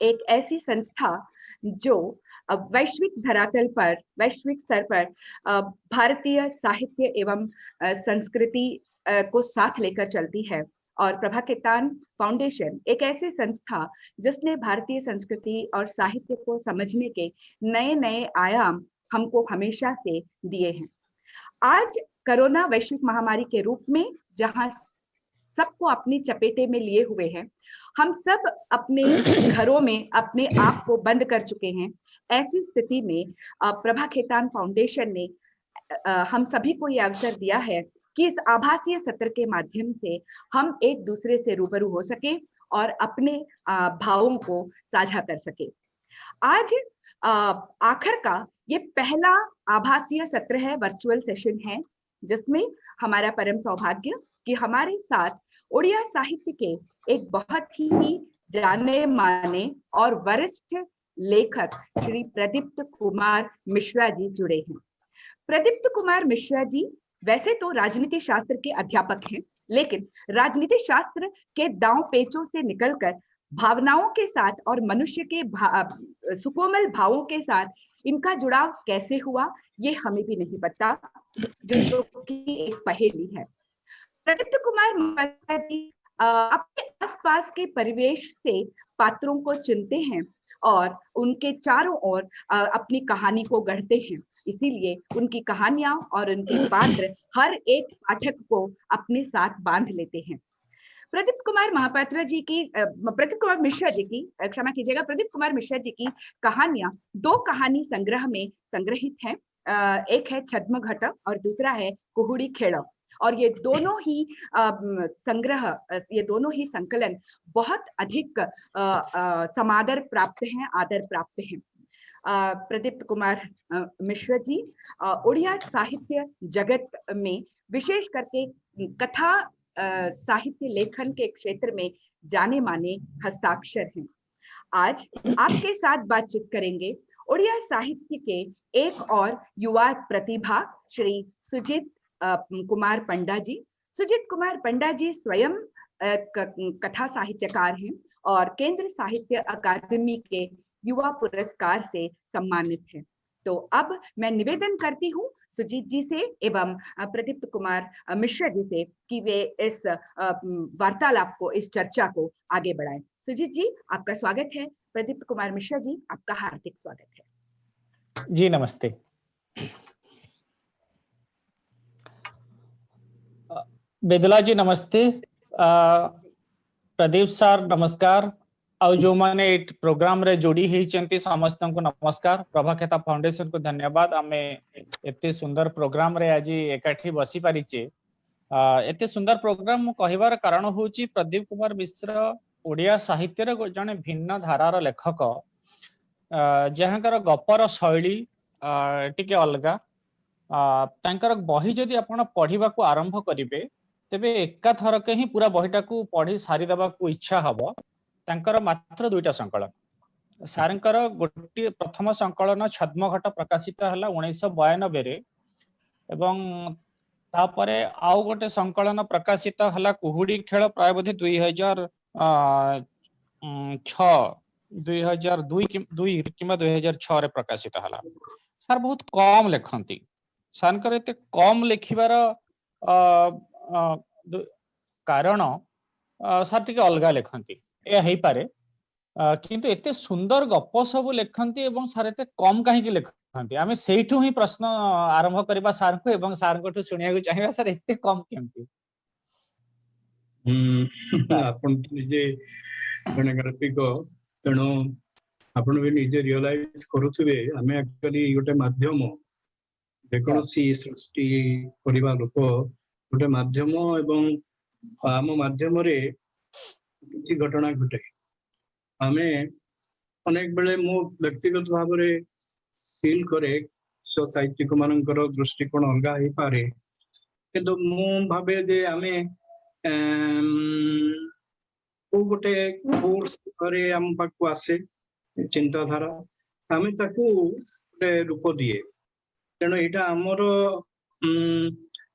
एक ऐसी संस्था जो वैश्विक धरातल पर, वैश्विक स्तर पर भारतीय साहित्य एवं संस्कृति को साथ लेकर चलती है। और प्रभा केतान फाउंडेशन एक ऐसी संस्था जिसने भारतीय संस्कृति और साहित्य को समझने के नए नए आयाम हमको हमेशा से दिए हैं। आज कोरोना वैश्विक महामारी के रूप में जहां सबको अपनी चपेटे में लिए हुए हैं, हम सब अपने घरों में अपने आप को बंद कर चुके हैं। ऐसी स्थिति में प्रभा केतान फाउंडेशन ने हम सभी को यह अवसर दिया है कि इस आभासीय सत्र के माध्यम से हम एक दूसरे से रूबरू हो सके और अपने भावों को साझा कर सके। आज आखिर का ये पहला आभासीय सत्र है, वर्चुअल सेशन है, जिसमें हमारा परम सौभाग्य कि हमारे साथ उड़िया साहित्य के एक बहुत ही जाने माने और वरिष्ठ लेखक श्री प्रदीप्त कुमार मिश्रा जी जुड़े हैं। प्रदीप्त कुमार मिश्रा जी वैसे तो राजनीति शास्त्र के अध्यापक हैं, लेकिन राजनीति शास्त्र के दांव पेचों से निकलकर भावनाओं के साथ और मनुष्य के सुकोमल भावों के साथ इनका जुड़ाव कैसे हुआ, ये हमें भी नहीं पता, जो कि एक पहेली है। प्रदीप्त कुमार मिश्रा जी अपने आसपास के परिवेश से पात्रों को चुनते हैं और उनके चारों ओर अपनी कहानी को गढ़ते हैं। इसीलिए उनकी कहानियां और उनके पात्र हर एक पाठक को अपने साथ बांध लेते हैं। प्रदीप कुमार मिश्रा जी की क्षमा कीजिएगा, प्रदीप कुमार मिश्रा जी की कहानियां 2 कहानी संग्रह में संग्रहित हैं। एक है छद्मघट और दूसरा है कुहुड़ी खेड़, और ये दोनों ही संग्रह, ये दोनों ही संकलन बहुत अधिक समादर प्राप्त हैं, आदर प्राप्त हैं। प्रदीप्त कुमार मिश्रा जी उड़िया साहित्य जगत में विशेष करके कथा साहित्य लेखन के क्षेत्र में जाने माने हस्ताक्षर हैं। आज आपके साथ बातचीत करेंगे उड़िया साहित्य के एक और युवा प्रतिभा श्री सुजीत कुमार पंडा जी। सुजीत कुमार पंडा जी स्वयं कथा साहित्यकार हैं और केंद्र साहित्य अकादमी के युवा पुरस्कार से सम्मानित हैं। तो अब मैं निवेदन करती हूँ सुजीत जी से एवं प्रदीप्त कुमार मिश्रा जी से कि वे इस वार्तालाप को, इस चर्चा को आगे बढ़ाएं। सुजीत जी, आपका स्वागत है। प्रदीप्त कुमार मिश्रा जी, आपका हार्दिक स्वागत है। जी नमस्ते। बेदला जी नमस्ते, प्रदीप सर नमस्कार, और जो माने एक प्रोग्राम रे जोड़ी ही चंती समस्त को नमस्कार। प्रभा केतान फाउंडेशन को धन्यवाद। आमे एते सुंदर प्रोग्राम रे आज एकाठी बसी पारिचे। एते सुंदर प्रोग्राम कहिबार कारण होची प्रदीप कुमार मिश्र ओडिया साहित्य रे जने भिन्न धारार लेखक, जहांकर गपर शैली टिके अलगा। तांकर बही जदि आपण पढ़िबा को आरंभ करिवे तेबे एका थरक ही पूरा बहीटा को पढ़ी सारी देबा को इच्छा हबो। तांकर मात्र 2टा संकलन, सारंकर गोटे प्रथम संकलन छद्मघट प्रकाशित हला 1992 रे, एवं तापरे आउ गोटे संकलन प्रकाशित हला कुहुड़ी खेल प्राय बोधे 2002 किंबा 2006 रे प्रकाशित हला। सार बहुत कम लेखंती, सारंकर एते कम लिखिबार कारण सार टिके अलगा लेखंती ए हेई पारे, किंतु एते सुंदर गप सब लेखंती एवं सार एते कम काहे लेखंती। आमे सेइठु ही प्रश्न आरंभ करबा सार को, एवं सार को सुनिया को चाहिबा सार एते कम केमती। आपण निजे जने ग्राफिक तेणु आपण भी निजे रियलाइज करूथबे आमे एक्चुअली गोटे माध्यम जेकोसी सृष्टि परिवार लोक गोटे माध्यम एवं आम माध्यम रे किसी घटना घटे। आमे अनेक बेले मो व्यक्तिगत भाव रे फील करे साहित्यिक मानकर दृष्टिकोण अलगा ही पारे, किंतु मो भाबे जे आमे गोटे कोर्स करे आम पाकु आसे चिंताधारा, आमे ताकू गोटे रूप दिए। तेणु यहाँ आमर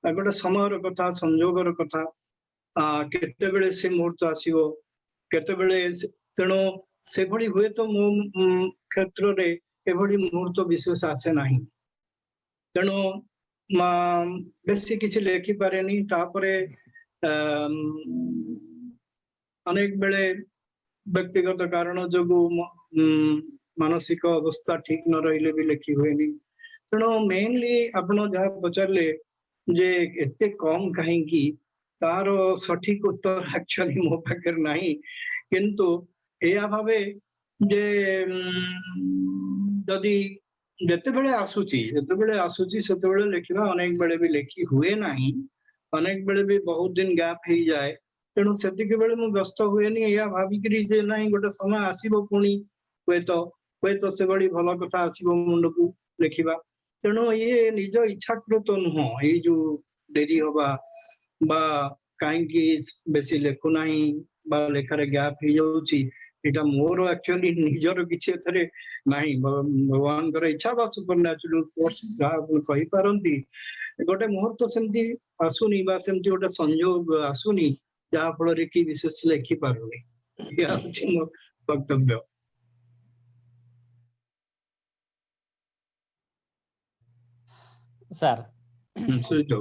गोटे समय कथा, संजोगर कथा, केते से मुहूर्त आसो केते। तेणु से भली हुए तो मो क्षेत्र रे एभली मुहूर्त विशेष आसे नाही तेणु बेसी किसी लेखि पारेनी तापरे अनेक बेले व्यक्तिगत कारण जो मानसिक अवस्था ठीक न रहिले भी लेखि हुएनी तेणु मेनली आपण जहाँ पचारे जे एते कम कहीं तार सठिक उत्तर एक्चुअली मो पाखे नहीं किंतु या भावे जे जदि जेते बेले आसुची सेते बेले लेखिबा अनेक बेले भी लेखि हुए नहीं अनेक बेले भी बहुत दिन गैप हो जाए तेणु सेतिक बेले मु व्यस्त हुएनी या भाविकरी जे नहीं गोटे समय आसीबो पुणी हुए तो से बड़ी भल कथा आसीबो मुंड को लेखिबा तेणु ये निज इच्छाकृत नुह ये जो डेरी हवा बा कहीं बेसी लेखु नहीं बा लेखार गैप हो जाउची एटा मोर एक्चुअली निजर किछि एथरे नाही भगवान कर इच्छा बा सुपर नेचुरल फोर्स जहाँ कहि पारंती गोटे मुहूर्त सेमती आसुनी बा सेमती गोटे संयोग आसुनी जहाँ फल कि विशेष लेखि पारुनी या होछि मोर वक्तव्य सर सुइतो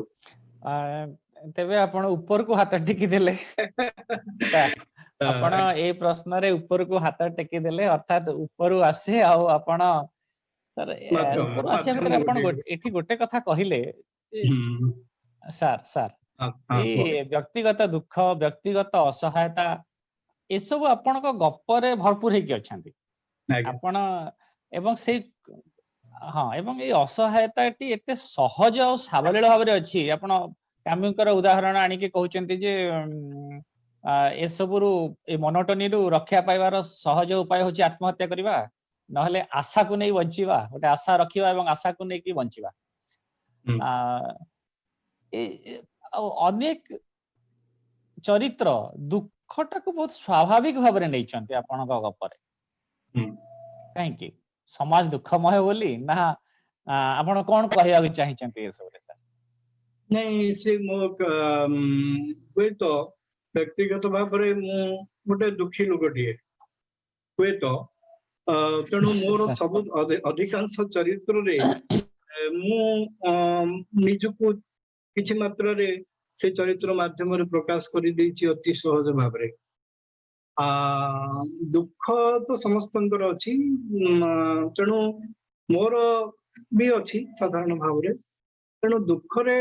तेबे आपण ऊपर को हाथ टेकी देले आपण ए प्रश्न रे ऊपर को हाथ टेकी देले अर्थात ऊपर आसे आ आपण सर ऊपर आसे मतलब आपण एठी गोटे कथा कहिले सर सर ए व्यक्तिगत दुख व्यक्तिगत असहायता ए सब आपण को गप्परे भरपूर हे कि अछंती आपण एवं से हाँ एवं ये असहायताटी एते सहज और सावलील भाव में अच्छी आपण कामिकर उदाहरण आनिके कहउचंती जे ए सबरु ए मोनोटोनी रु रक्षा पाइबार सहज उपाय होची आत्महत्या करिबा नहले आशा को नहीं बंचिबा गोटे आशा रखिबा एवं आशा को नहीं कि बंचिबा अनेक चरित्र दुखटा को बहुत स्वाभाविक भाव में नहीं आपण गपरे कहीं समाज दुखमय बोली ना आपण कौन कहया चाहिए ये सब सर नहीं से मो हुए तो व्यक्तिगत भाव में मु गोटे दुखी लोकटिए हुए तो तेणु मोर सब अधिकांश चरित्र रे मु निजको किछि मात्रा रे से चरित्र माध्यम रे प्रकाश करि देछि अति सहज भाव रे दुख तो समस्तंकर अछि तेणु मोर भी अछि साधारण भाव रे तेणु दुख रे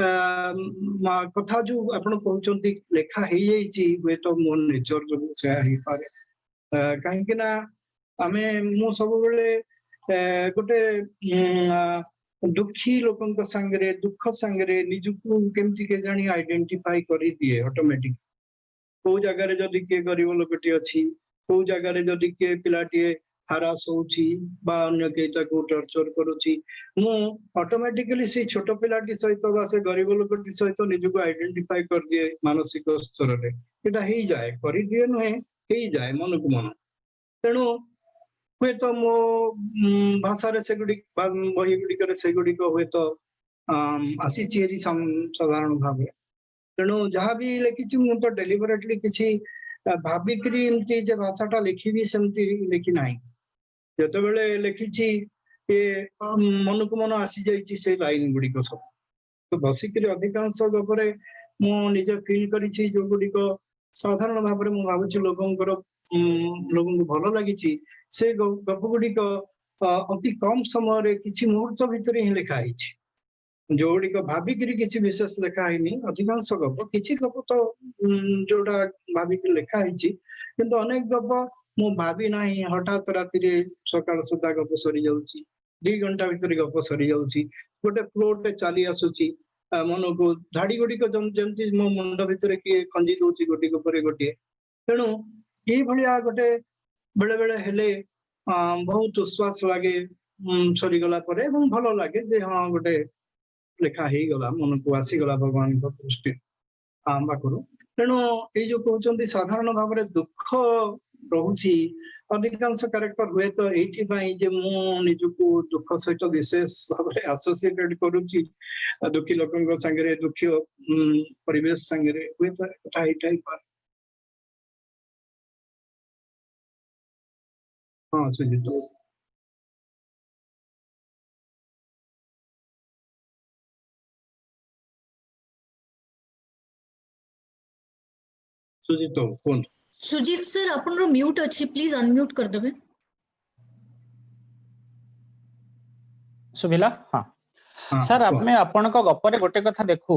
कथा जो आपण कहउचंती लेखा हे जाईची वे तो मोर नेचर जो से ही पारे काहे कि ना आमे मु सब बेले गोटे दुखी लोकन संगे दुख संगे निजुको केमती के जानी आइडेंटिफाई करी दिए ऑटोमेटिक को जगह जदि के गरीब लोकटी अच्छी को जगह जदि के पिलाटी हारास होची बा अन्य केटा को टर्चर करूची मु ऑटोमेटिकली से छोट पिलाटी सहित बा से गरीब लोकटी सहित निजुको आइडेंटिफाई कर दिए मानसिक स्तर रे एटा ही जाए करी दिए नहे ही जाए मन को मन तेणु हुए तो मो भाषा रे से गुडी बही गुडी करे से गुडी को हुए तो आसी चेरी साधारण भाव तेणु जहाँ भी लिखी मु तो डेलिबरेटली किसी भाविकी एमती जे भाषाटा लिखी सेमती लिखी ना जो बेले लिखी मन को मन आसी जाइए से लाइन गुड़िक सब तो बसिक अधिकांश गपरे मु निज फील करी जो गुड़िक साधारण भाव में मुझे लोकंर लोक भल लगी से गप गुड़िक अति कम समय किसी मुहूर्त भितर ही लिखाई जो गुड़िक भाविकी किसी विशेष लिखाई अधिकांश गप किसी गप तो जोड़ा भाविकी लिखाई किंतु अनेक गप मु भावी ना हठात राति सकाल सुधा गप सरी जाऊँगी 2 घंटा भीतर गप सरी जाऊँगी गोटे फ्लोटे चली आसूची मन को धाड़ी गुड़िक जमती मो मुंड भितर किए खंजी दौर गोटे पर गोटे तेणु ये भाया गोटे बेले बेले हेले बहुत उश्वास लगे सरीगला भल लगे जे हाँ गोटे लेखा ही गला मन को आसीगला भगवान दृष्टि पाखु तेणु ये जो कहते साधारण भाव में दुख रोची अधिकांश कैरेक्टर हुए तो ये मु निजको दुख सहित विशेष भाव में एसोसिएटेड करुच्ची दुखी लोक संगे दुखी परिवेश संगे हुए तो हाँ सुजित सुजित कौन सुजीत सर आपन म्यूट अच्छी प्लीज अनम्यूट कर देबे सुभिला हाँ हाँ सर आमे आपण को गप्पर गोटे कथा देखू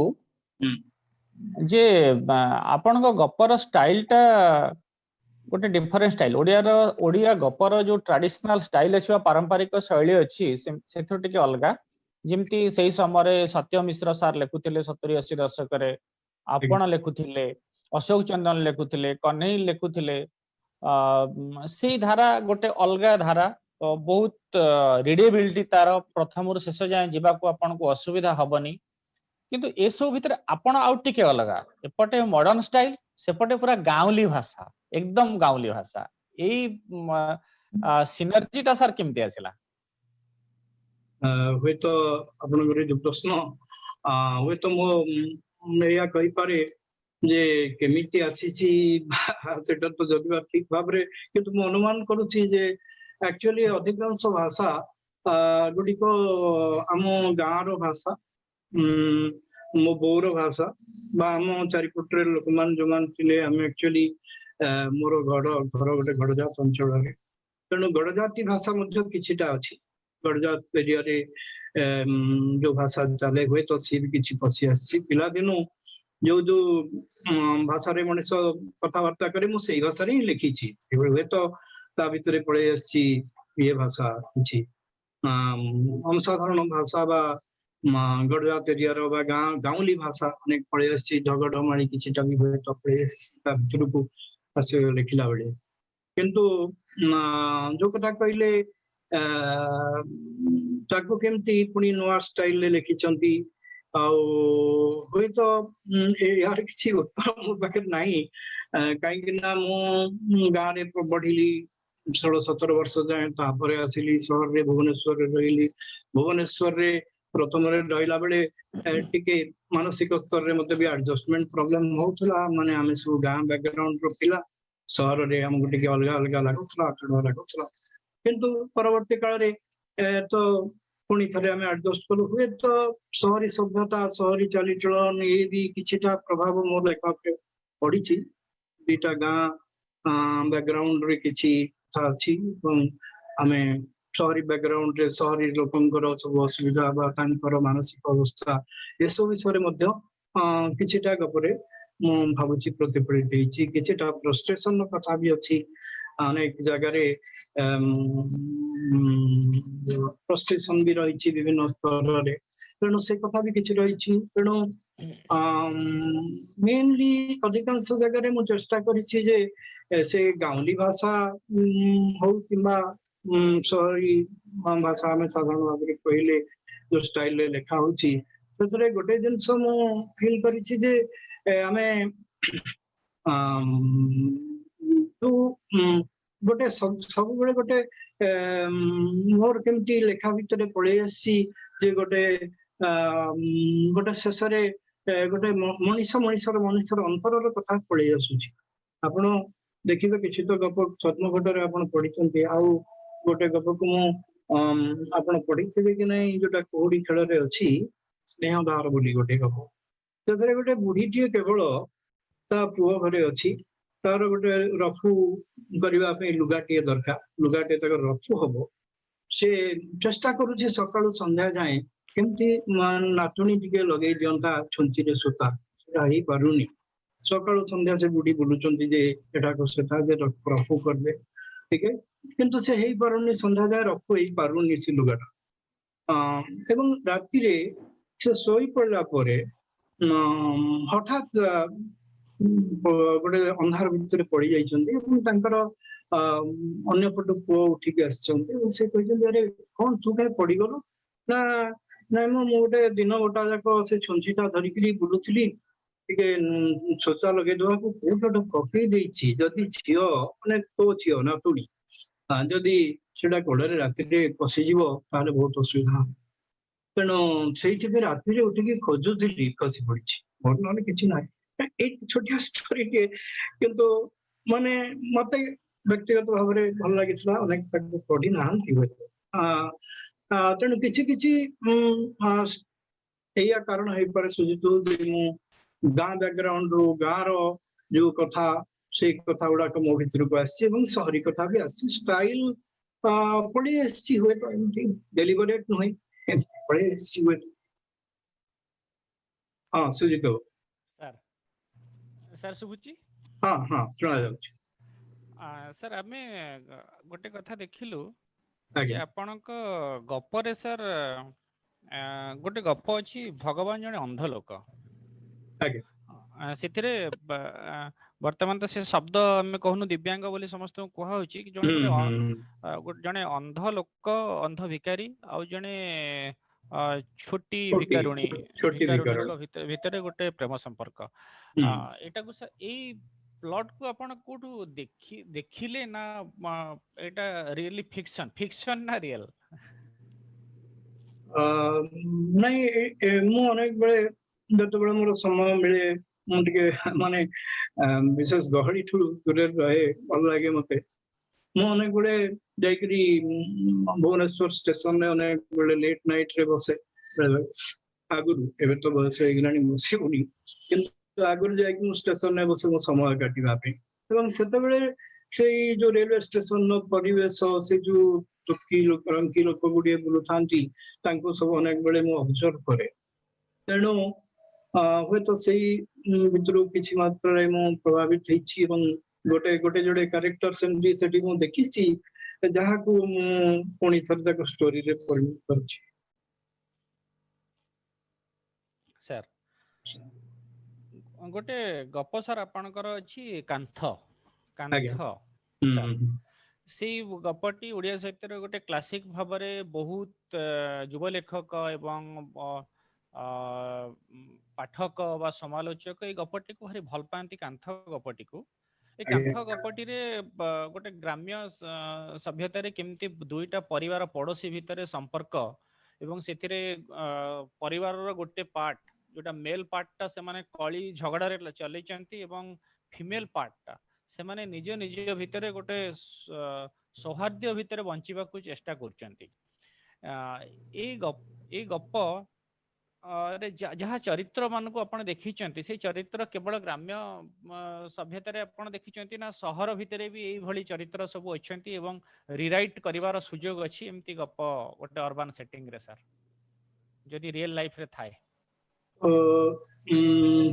जे आपण को गप्पर स्टाइल टा गोटे डिफरेंट स्टाइल ओडिया गपर जो ट्रेडिशनल स्टाइल अछि पारंपरिक शैली अछि से टिके अलगा जिमती सही समय सत्य मिश्र सार लेखुथिले 70-80 दशक रे आपण लेखुथिले अशोक चंदन लेखुथिले कन्हई लेखुथिले से धारा गोटे अलगा धारा बहुत रीडेबिलिटी तार प्रथम शेष जाए जीवाको आपण को असुविधा हबनी किंतु ए सब भितर आपण आउट टिके अलगा एपटे मॉडर्न स्टाइल सेपटे पूरा गाउँली भाषा एकदम गाउँली भाषा एई सिनर्जीटा सर केमती आसिला हुए तो आपन जो प्रश्न हुए तो मो या कहि पारे जे केमिति आसीची सेटा तो जदिबा ठीक भाबरे किंतु मो अनुमान करूची जे एक्चुअली अधिकांश भाषा गुडी को आम गाँव रो भाषा मो बोर भाषा बा आम चारिपटे लोक मान जो मान थिले आम एक्चुअली मोर घर गोटे गड़जात अंचल रे तेणु गड़जाती भाषा मध्य किछिटा अछि गड़जात एरिया रे जो भाषा चले हुए तो सी भी किछि पसी आछि पिला दिनु जो भाषा रे मनुष्य कथबार्ता करे मु सेही भाषा रे लिखी छी हुए तो ता भितरे पळे आछि ये भाषा किछि साधारण भाषा बा गड़जात एरिया रो बा गाउँली भाषा अनेक पळे आछि ढगढमाळी किछिटा भी हुए तो पळे ता भितर को आसे लिखिला बेले किंतु जो कथा कहले ताको केमती पुनी नवा स्टाइल ले लिखिचंती हुए तो यार किसी उत्तर मो पाखे नहीं कहीं मु गाँव रे बढ़िली 16-17 वर्ष जाए तापर आसिली शहर रे भुवनेश्वर रे रहिली भुवनेश्वर रे प्रथम रे रहिला बेले टिके मानसिक स्तर रे मते भी एडजस्टमेंट प्रॉब्लम होउतला माने आमे सब गाँव बैकग्राउंड रो पिला शहर रे हमको टिके अलग अलग लागुतला किंतु परवर्ती काल रे तो पुणी थे आम एडजस्ट कलु हुए तो शहरी सभ्यता शहरी चालीचलन ये भी किछिटा प्रभाव मोर लेखा पड़ी दीटा गाँ बैकग्राउंड रे किछि अछि आमे शहरी बैकग्राउंड रे शहरी लोकंकर सब असुविधा बा तांकर मानसिक अवस्था ये सब विषय मध्य किछिटा गपरे मु भाबुची प्रतिफलित हेछि किछिटा फ्रस्ट्रेशन कथा भी अछि अनेक जगह रे फ्रस्ट्रेशन भी रही विभिन्न स्तर रे तेणु से कथा भी किछि रही तेणु मेनली अधिकांश जगह रे मु चेष्टा करिछि जे से गाउँली भाषा हो किंबा शहरी भाषा में साधारण भाव में कहले जो स्टाइल ले लेखा होछि ततरे गोटे जिंस मु फील करिछि जे आमे तो गोटे सब बेले गोटे मोर केमती लेखा भितर पळे आसी जे गोटे गोटे शेष रे गोटे मनुष्यर अंतरर कथा पळे आसुछि आपण देखिबे किछि तो गप छद्मघटरे आपण पढिचंती आउ गोटे गप को मु आपण पढिथिबे कि नै जोटा कोहड़ी खेल रे अछि स्नेहदार बोली गोटे गप तसरे गोटे बुढीटी केवल ता पुओ घरे अछि तार गोटे रफू करबा पे लुगाटी दरकार लुगाटी तक रफू हबो से चेष्टा करूछि सकाळु संध्या जाए केमती नातुणी टिके लगे दियंता छुंची रे सुता सेटा ही पारुनी सकाळु संध्या से बुढ़ी बुलुचंती जे एटा को सेटा जे रफू करबे ठीक है किंतु से हेई पारुनी संध्या जाए रफू हेई पारुनी से लुगाटा एवं राति रे से सोई पड़ला परे हठात गोटे अंधार भितर पड़ जाइए अन्य पटु पुओ उठिक से कहते अरे कौन तू कहीं पड़गलु ना ना मो गोटे दिन गोटा जाक से छुंचीटा धरिक बुलूली शोचा लगे देवा कोटे पकई देछि जदि झियो माने तो झियो नातुणी जदि सेटा गोड़े राति पशिजिव ताले बहुत असुविधा तेणु से राति उठिक खोजुली खसी पड़ी मोर ना कि ना छोटिया स्टोरी किंतु माने मते व्यक्तिगत भाव में भल लगी अनेक पढ़ी ना हुए तेणु किसी किसी या कारण हो पारे सुजित गाँ बैकग्राउंड रू गाँ रो जो कथा से कथा गुड़ाक मो भीतर को आसहरी कथा भी स्टाइल पड़े हुए तो एमती डेलीबरेट नुहे पड़े हुए हाँ सुजित सर सर सुबुची हाँ हाँ सुना जाउछि सर आमे गोटे कथा देखिलु जे आगे आपणक गपरे सर गोटे गप अछि भगवान जने अंध लोक आगे ସେଥିରେ ବର୍ତ୍ତମାନ ତ ସେ ଶବ୍ଦ ଆମେ କହୁନୁ ଦିବ୍ୟାଙ୍ଗ ବୋଲି ସମସ୍ତଙ୍କୁ କୁହା ହଉଛି କି ଜଣେ ଜଣେ ଅନ୍ଧ ଲୋକ ଅନ୍ଧ ଭିକାରୀ ଆଉ ଜଣେ ଛୋଟି ଭିକାରୁଣୀ ଭିକାରୁଣୀଙ୍କ ଭିତରେ ଗୋଟେ ପ୍ରେମ ସମ୍ପର୍କ ଏଟାକୁ ଏଇ ପ୍ଲଟ କୁ ଆପଣ କୋଉଠୁ ଦେଖିଲେ ନା ଏଟା ରିଏଲି ଫିକ୍ସନ ନା ରିଏଲ ନାଇଁ ମୁଁ ଅନେକ ବେଳେ ଯେତେବେଳେ ମୋର ସମୟ ମିଳେ ମୁଁ ଟିକେ ମାନେ ବିଶେଷ ଗହଳି ଠୁ ଦୂରରେ ରହେ ଭଲ ଲାଗେ ମତେ ମୁଁ ଅନେକ ବେଳେ ଯାଇକରି ଭୁବନେଶ୍ୱର ଷ୍ଟେସନ ରେ ଅନେକ ବେଳେ ଲେଟ୍ ନାଇଟ ରେ ବସେ ଆଗରୁ ଏବେ ତ ବୟସ ହେଇଗଲାଣି ବସିବୁନି କିନ୍ତୁ ଆଗରୁ ଯାଇକି ମୁଁ ଷ୍ଟେସନ ରେ ବସେ ମୋ ସମୟ କାଟିବା ପାଇଁ ଏବଂ ସେତେବେଳେ ସେଇ ଯୋଉ ରେଲୱେ ଷ୍ଟେସନ ର ପରିବେଶ ସେ ଯୋଉ ରଙ୍କି ଲୋକ ଗୁଡିଏ ବୁଲୁଥାନ୍ତି ତାଙ୍କୁ ସବୁ ଅନେକ ବେଳେ ମୁଁ ଅବଜର୍ଭ କରେ ତେଣୁ ହୁଏତ ସେଇ ଭିତରୁ କିଛି ମାତ୍ରାରେ ମୁଁ ପ୍ରଭାବିତ ହେଇଛି ଏବଂ ଗୋଟେ ଗୋଟେ ଯୋଡେ କ୍ୟାରେକ୍ଟର ସେମିତି ସେଠି ମୁଁ ଦେଖିଛି ଯାହାକୁ ମୁଁ ପୁଣି ଥରେ ତାକୁ ଷ୍ଟୋରିରେ ପରିଣତ କରିଛି ସାର୍ ଗୋଟେ ଗପ ସାର୍ ଆପଣଙ୍କର ଅଛି କାନ୍ଥ ସାର୍ ସେଇ ଗପଟି ଓଡ଼ିଆ ସାହିତ୍ୟର ଗୋଟେ କ୍ଲାସିକ ଭାବରେ ବହୁତ ଯୁବ ଲେଖକ ଏବଂ ପାଠକ ବା ସମାଲୋଚକ ଏଇ ଗପଟିକୁ ଭାରି ଭଲ ପାଆନ୍ତି କାନ୍ଥ ଗପଟିକୁ ଏ କାନ୍ଥ ଗପଟିରେ ଗୋଟେ ଗ୍ରାମ୍ୟ ସଭ୍ୟତାରେ କେମିତି ଦୁଇଟା ପରିବାର ପଡୋଶୀ ଭିତରେ ସମ୍ପର୍କ ଏବଂ ସେଥିରେ ପରିବାରର ଗୋଟେ ପାର୍ଟ जोटा मेल पार्टा से माने कली झगड़ारे चलैचंती एवं फीमेल पार्टा से माने निज निज भितर गोटे सौहार्द्य भितर बंचिबा को चेष्टा करचंती ए गप रे जहाँ चरित्र मान को आपण देखिचंती से चरित्र केवल ग्राम्य सभ्यता रे आपण देखिचंती ना शहर भितर भी एई भली चरित्र सब अछंती एवं रिराइट करिवार सुयोग अछि एम्ति गप गोटे अर्बन सेटिंग रे सर जदि रियल लाइफ रे थाए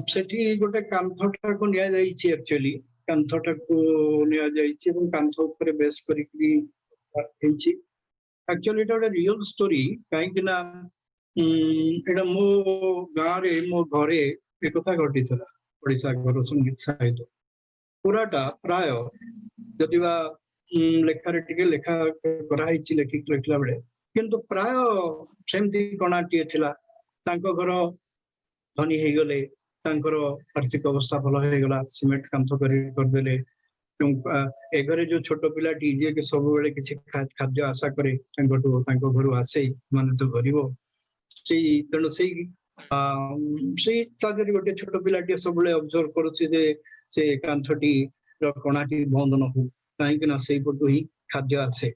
सेठी गोटे कांथटा को निया जाईची एक्चुअली कांथटा को निया जाईची এবং कांथ ऊपर बेस करिकरी हेची एक्चुअली এটা একটা রিয়েল স্টোরি কাইকি না এটা মো গাঁরে মো ঘরে এই কথা ঘটিছিল ওড়িশा ঘর संगीत साहित्य পুরাটা প্রায় যদিবা লেখারে টিকে লেখা করা হইছি লেখিক লেখলা বেলে কিন্তু প্রায় সেমতি কোনাটিଏ ଥିଲା ତାଙ୍କ ଘର धनी हो गले आर्थिक अवस्था भल हो गला सीमेंट कांथ करदे एघरे जो छोट पिलाटी जे कि सब बेले किसी खाद्य आशा करे घर आसे माने तो गरीब तेणु से गोटे छोट पिलाटी सब ऑब्जर्व करुचे जे से कांथटी कणाटी बंद न हो कहीं से पटु ही खाद्य आसे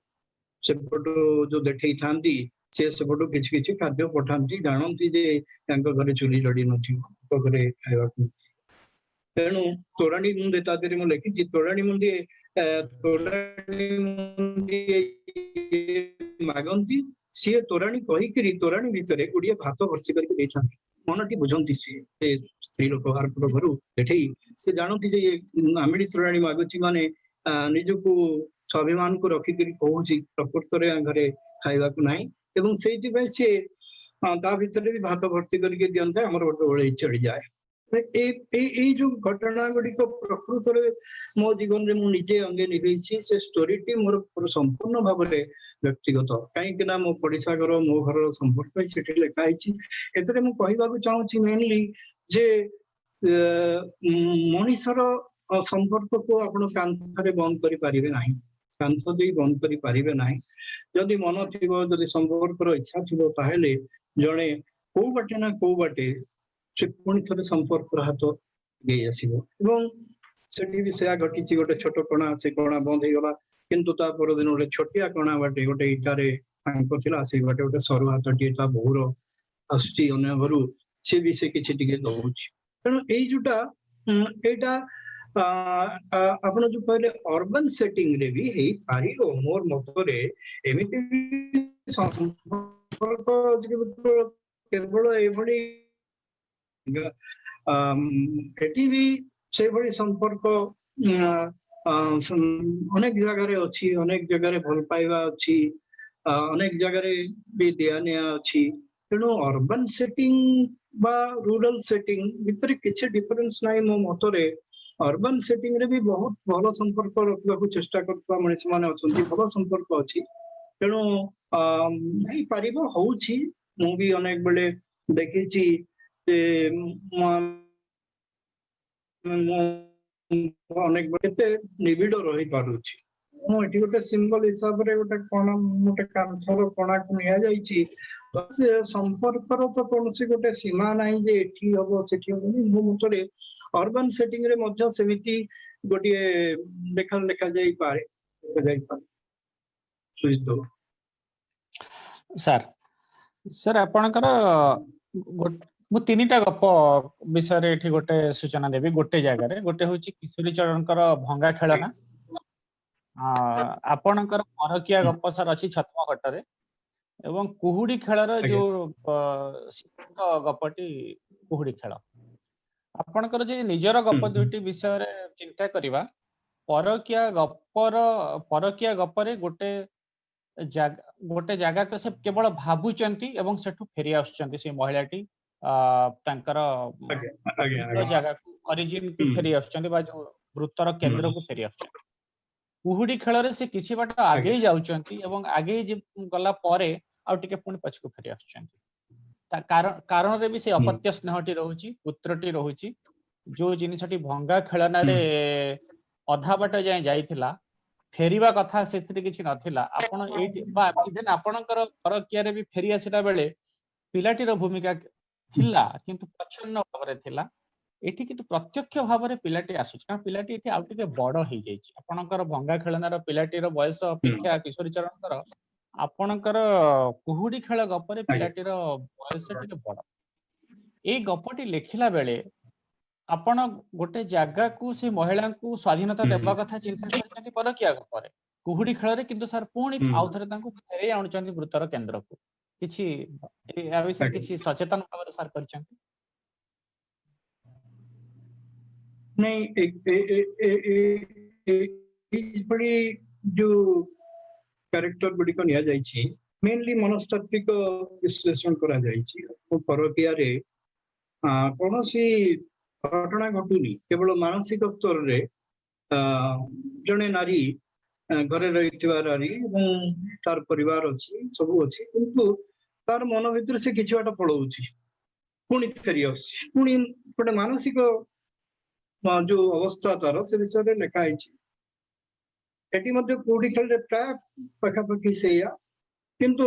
से पटु जो देखई थांती से सबटू किछि किछि खाद्य पठांती जानती जे घरे चुली जड़ी नथी खाइबा तेणु तोराणी मुंडे तादेरी मु लिखिछि तोराणी मुंडे मागंती सी तोराणी कहिकरी तोराणी भितरे गुड़िए भात भर्ती करके देछंती मनटी बुझंती से स्त्री लोक हारपुर घर देखई से जानती जे आमिडी तोराणी मागुची माने निजको स्वाभिमान को रखिकरी कहूची प्रकृत रे घरे खाइबा को नाही एवं सेठी पे से ता भीतर भी भात भर्ती करके दियंता हमर गोटे ओळे चढ़ी जाए ए जो घटना गुडी को प्रकृत रे मो जीवन रे मु निजे अंगे निभैछि से स्टोरी टी मोर संपूर्ण भाव रे व्यक्तिगत काई कि ना मो पडिसा घर मो घर संपर्क सेठी लेखा आइछि एतरे मु कहिबा को चाहूछि मेनली जे मनीषर संपर्क को आपण कांथरे बंद करि परिबे नाही कांथ दे बंद करि परिबे नाही जदि मन थी जदि संपर्क इच्छा थी ताहले जड़े कौ बाटे ना कौ बाटे से पुणी थे संपर्क हाथ गई आसो सेठी भी सेया घटी गोटे छोट कणा से कणा बंद हो गला किंतु ता पर दिन गोटे छोटिया कणा बाटे गोटे इटारे थिला से बाटे गोटे सरू हाथटी ता बहुर आसुची अन्य घरु से भी से किछि टिके दउछि तेणु एई जुटा एटा आपण जो कहले अर्बन सेटिंग रे भी हेई पारिबो मोर मतरे एमिति संपर्क केवल एभली एटी भी से भली संपर्क अनेक जगह अच्छी अनेक जगह भल पाइबा अच्छी अनेक जगह भी दिया निया अच्छी तेणु अर्बन सेटिंग बा रूरल सेटिंग भितर किसी डिफरेंस नाही मो मतरे अर्बन सेटिंग रे भी बहुत भल संपर्क रखा चेष्टा करता मनीष माने अछंती भल संपर्क अच्छी तेणु नहीं पारिबो होउछि मु भी अनेक बेले देखिछि अनेक बेले निबिड़ रही पारुछि एटी गोटे सिंबल हिसाब रे गोटे कोना गोटे कांथर कोना को निया जाईछि संपर्कर तो कौन सी गोटे सीमा नाही जे एठी हबो सेठी हबो मो मतरे अर्बन सेटिंग रे मध्य सेमिति गोटे देखा जाई पारे सुइतो सर सर आपणकर मु तीनटा गप विषय एठी गोटे सूचना देबी गोटे जगह रे गोटे होची किशोरी चरणकर भंगा खेलना आपणकर परकिया गप सर अछि छत्मा घटरे एवं कुहुडी खेलर जो गपटी कुहुडी खेल आपणकर जे निजर गप दुईटी विषय रे चिंता करिवा परकिया गपरे गोटे जगह को से केवल भाबुचंती एवं सेठु फेरी आसुचंती से महिलाटी तांकर जगह को ओरिजिन को फेरी आसुचंती बा जो वृत्तर केंद्र को फेरी आसुचंती कुहुडी खेल रे से किछि बाट आगे जाउचंती एवं आगे गला परे आ टिके पुणी पछको फेरी आसुचंती कारण रे भी से अपत्य स्नेहटी रहउची पुत्रटी रहउची जो जिनिसटी भंगा खेलना रे अधा बाट जाय जाइथिला फेरिबा कथा सेथिरे किछि नथिला आपण एठी बा इधन आपणकर परकिया रे भी फेरी आसिला बेले पिलाटी रो भूमिका थिला किंतु प्रच्छन्न भाबरे थिला एठी किंतु प्रत्यक्ष भाबरे पिलाटी आसुछ कारण पिलाटी एठी आउ टिके बड़ हे जाइछि आपणकर भंगा खेलनार पिलाटी रो बयस अपेक्षा किशोरी चरणकर आपणकर कुहुडी खेल गपरे पिलाटी रो बयस टिके बड़ ए गपटी लेखिला बेले आपण गोटे जगह को से महिला को स्वाधीनता देबा कथा चिंता करछन्ती परकिया गपरे कुहुडी खेल रे किंतु सर पुणी आउ थरे तांको फेरे आउछन्ती वृत्तर केंद्र को किछि आ विषय किछि सचेतन भाव सर करछन्ती नहीं एक बड़ी जो कैरेक्टर गुडी को निया जाईछि मेनली मनस्तात्विक विश्लेषण करा जाईछि परकिया रे कोनोसी घटना घटुनी केवल मानसिक स्तर रे जने नारी घरे रहिथिबा नारी एवं तार परिवार अछि सब अछि किंतु तार मन भीतर से किछि बाटा पळौछि पुणी फेरी आछि पुणी गोटे मानसिक जो अवस्था तार से विषय रे लिखा आइछि एटी मध्ये कुहुडी खेल रे प्राय पाखापाखि सेया किंतु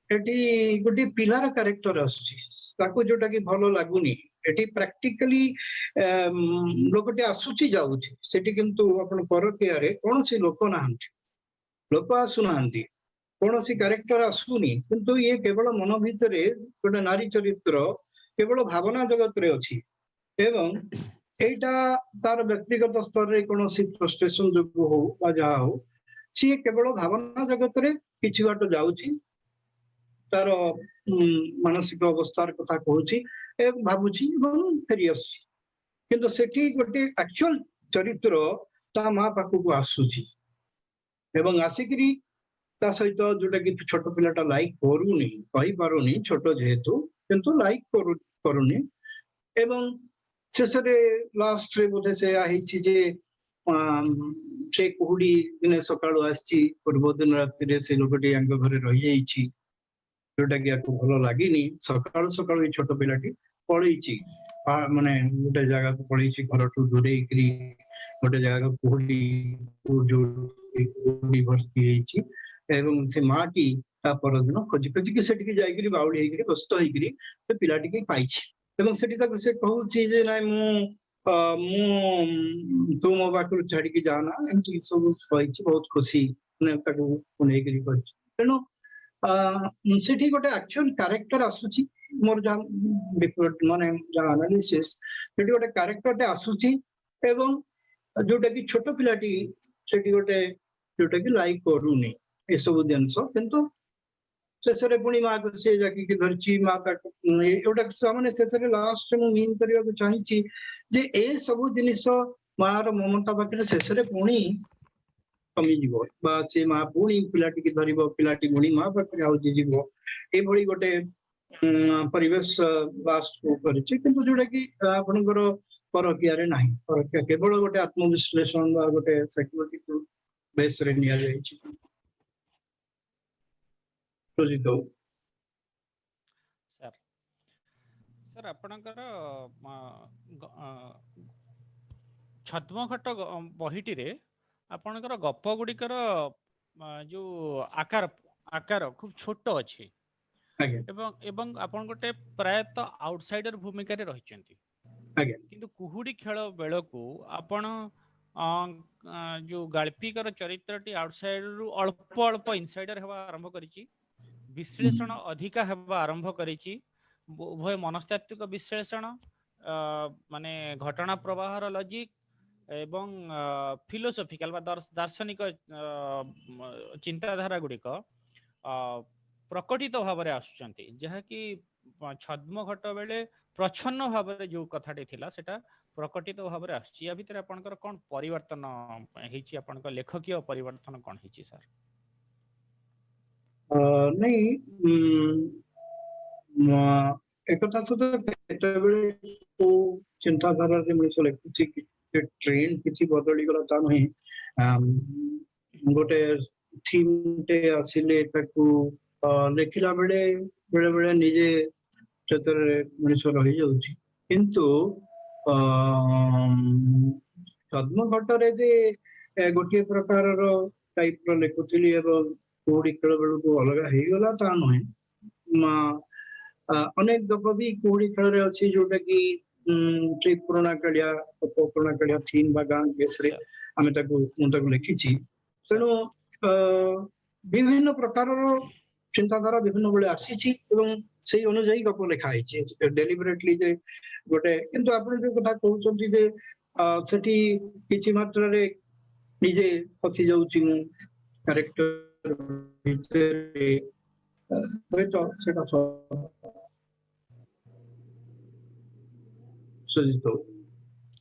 एटी गोटे पिलार कैरेक्टर आछि ताको जोटा कि भलो लागुनी एटी प्रैक्टिकली लोकटे आसुची जाउची सेटी किंतु आपण परकिया रे कोनसी लोक नाहंती लोक आसु नाहंती कोनसी कैरेक्टर आसुनी किंतु ये केवल मन भितरे गोटे नारी चरित्र केवल भावना जगत रे अछि एवं एटा तार व्यक्तिगत स्तर रे कोनसी फ्रस्ट्रेशन जो हो बा जा हो सी केवल भावना जगत रे किछि बाट जाउची तार मानसिक अवस्थार कथा कहूची एक भाबुची एवं फेरी आसुची किंतु सेठी गोटे एक्चुअल चरित्र ता मां पाखु को आसुची एवं आसिकरी ता सहित जोटा कि छोट पिलाटा लाइक करूनी कहि पारुनी छोट जेहेतु किंतु लाइक करूनी एवं शेषरे लास्ट रे बोले से आहिची जे से कुहुडी दिने सकाळु आछि पूर्व दिन रात्रि रे से लोकटी अंग घरे रहि जाईची जोटा कि आपको भलो लागिनी सकाळु सकाळु छोट पिलाटी पळैची माने गोटे जगह को पळैची घर ठू दूरे करी गोटे जगह कुहुडी जो कुहुडी भर्ती हेची एवं से माटी ता पर दिन खोजी खोजी कि सेठी जाई करी बाउडी हेकरी बस्त हेकरी तो पिलाटी के पाइची एवं सेठी तक से कहूची जे नाइ मु ମୁଁ ତୁ ମୋ ପାଖରୁ ଛାଡିକି ଯାଆନା ଏମିତି ସବୁ କହିଛି ବହୁତ ଖୁସି ମାନେ ତାକୁ ନେଇକିରି କହିଛି ତେଣୁ ସେଠି ଗୋଟେ ଆକ୍ଚୁଆଲ କ୍ୟାରେକ୍ଟର ଆସୁଛି ମୋର ଯାହା ମାନେ ଯାହା ଆନାଲିସିସ୍ ସେଠି ଗୋଟେ କ୍ୟାରେକ୍ଟରଟେ ଆସୁଛି ଏବଂ ଯୋଉଟା କି ଛୋଟ ପିଲାଟି ସେଠି ଗୋଟେ ଯୋଉଟା କି ଲାଇକ୍ କରୁନି ଏସବୁ ଜିନିଷ କିନ୍ତୁ ଶେଷରେ ପୁଣି ମାକୁ ସେ ଜାକିକି ଧରିଛି ମା ତାକୁ ଏଗୁଡା ସେମାନେ ଶେଷରେ ଲାଷ୍ଟ ମୁଁ ମିନ୍ କରିବାକୁ ଚାହିଁଛି ଯେ ଏ ସବୁ ଜିନିଷ ମାର ମମତା ପାଖରେ ଶେଷରେ ପୁଣି କମିଯିବ ବା ସେ ମା ପୁଣି ପିଲାଟିକି ଧରିବ ପିଲାଟି ପୁଣି ମା ପାଖରେ ଆଉଜି ଯିବ ଏଭଳି ଗୋଟେ ପରିବେଶ ଲାଷ୍ଟ କରିଛି କିନ୍ତୁ ଯୋଉଟା କି ଆପଣଙ୍କର ପରକିଆରେ ନାହିଁ ପରକିଆ କେବଳ ଗୋଟେ ଆତ୍ମବିଶ୍ଳେଷଣ ବା ଗୋଟେ ସାଇକୋଲୋଜିକାଲ ବେସରେ ନିଆଯାଇଛି ସାର୍ ସାର୍ ଆପଣଙ୍କର ଛଦ୍ମଘଟ ବହିଟିରେ ଆପଣଙ୍କର ଗପ ଗୁଡିକର ଯୋଉ ଆକାର খুব ଛୋଟ ଅଛି ଏବଂ ଆପଣ ଗୋଟେ ପ୍ରାୟତଃ ଆଉଟସାଇଡର ଭୂମିକାରେ ରହିଛନ୍ତି କିନ୍ତୁ କୁହୁଡି ଖେଳ ବେଳକୁ ଆପଣ ଯୋଉ ଗାଳ୍ପିକର ଚରିତ୍ରଟି ଆଉଟସାଇଡରୁ ଅଳ୍ପ ଅଳ୍ପ ଇନସାଇଡର ହେବା ଆରମ୍ଭ କରିଛି ବିଶ୍ଳେଷଣ ଅଧିକା ହେବା ଆରମ୍ଭ କରିଛି ଉଭୟ ମନସ୍ତାତ୍ତ୍ୱିକ ବିଶ୍ଳେଷଣ ମାନେ ଘଟଣା ପ୍ରବାହର ଲଜିକ ଏବଂ ଫିଲୋସଫିକାଲ ବା ଦାର୍ଶନିକ ଚିନ୍ତାଧାରା ଗୁଡିକ ପ୍ରକଟିତ ଭାବରେ ଆସୁଛନ୍ତି ଯାହାକି ଛଦ୍ମଘଟ ବେଳେ ପ୍ରଚ୍ଛନ୍ନ ଭାବରେ ଯୋଉ କଥାଟି ଥିଲା ସେଟା ପ୍ରକଟିତ ଭାବରେ ଆସୁଛି ୟା ଭିତରେ ଆପଣଙ୍କର କଣ ପରିବର୍ତ୍ତନ ହେଇଛି ଆପଣଙ୍କ ଲେଖକୀୟ ପରିବର୍ତ୍ତନ କଣ ହେଇଛି ସାର୍ ନାଇଁ एकथा सହିତ କେତେବେଳେ କୋଉ ଚିନ୍ତାଧାରାରେ ମଣିଷ ଲେଖୁଛି ଟ୍ରେଣ୍ଡ କିଛି ବଦଳି ଗଲା ତା ନୁହେଁ ଗୋଟେ ଥିମଟେ ଆସିଲେ ତାକୁ ଲେଖିଲା ବେଳେ ବେଳେ ବେଳେ ନିଜେ କ୍ଷେତ୍ରରେ ମଣିଷ ରହିଯାଉଛି କିନ୍ତୁ ଛଦ୍ମଘଟରେ ଯେ ଗୋଟିଏ ପ୍ରକାରର ଟାଇପର ଲେଖୁଥିଲି ଏବଂ କୁହୁଡି ଖେଳ ବେଳକୁ ଅଲଗା ହେଇଗଲା ତା ନୁହେଁ ଅନେକ ଗପ ବି କୁହୁଡି ଖେଳରେ ଅଛି ଯୋଉଟା କି ସେଇ ପୁରୁଣା କାଳିଆ ଥିମ୍ ବା ଗାଁ କେସରେ ଆମେ ମୁଁ ତାକୁ ଲେଖିଛି ତେଣୁ ବିଭିନ୍ନ ପ୍ରକାରର ଚିନ୍ତାଧାରା ବିଭିନ୍ନ ବେଳେ ଆସିଛି ଏବଂ ସେଇ ଅନୁଯାୟୀ ଗପ ଲେଖା ହେଇଛି ଡେଲିବରେଟଲି ଯେ ଗୋଟେ କିନ୍ତୁ ଆପଣ ଯୋଉ କଥା କହୁଛନ୍ତି ଯେ ସେଠି କିଛି ମାତ୍ରାରେ ନିଜେ ଫସି ଯାଉଛି ମୁଁ କ୍ୟାରେକ୍ଟର ଭିତରେ ହୁଏତ ସେଟା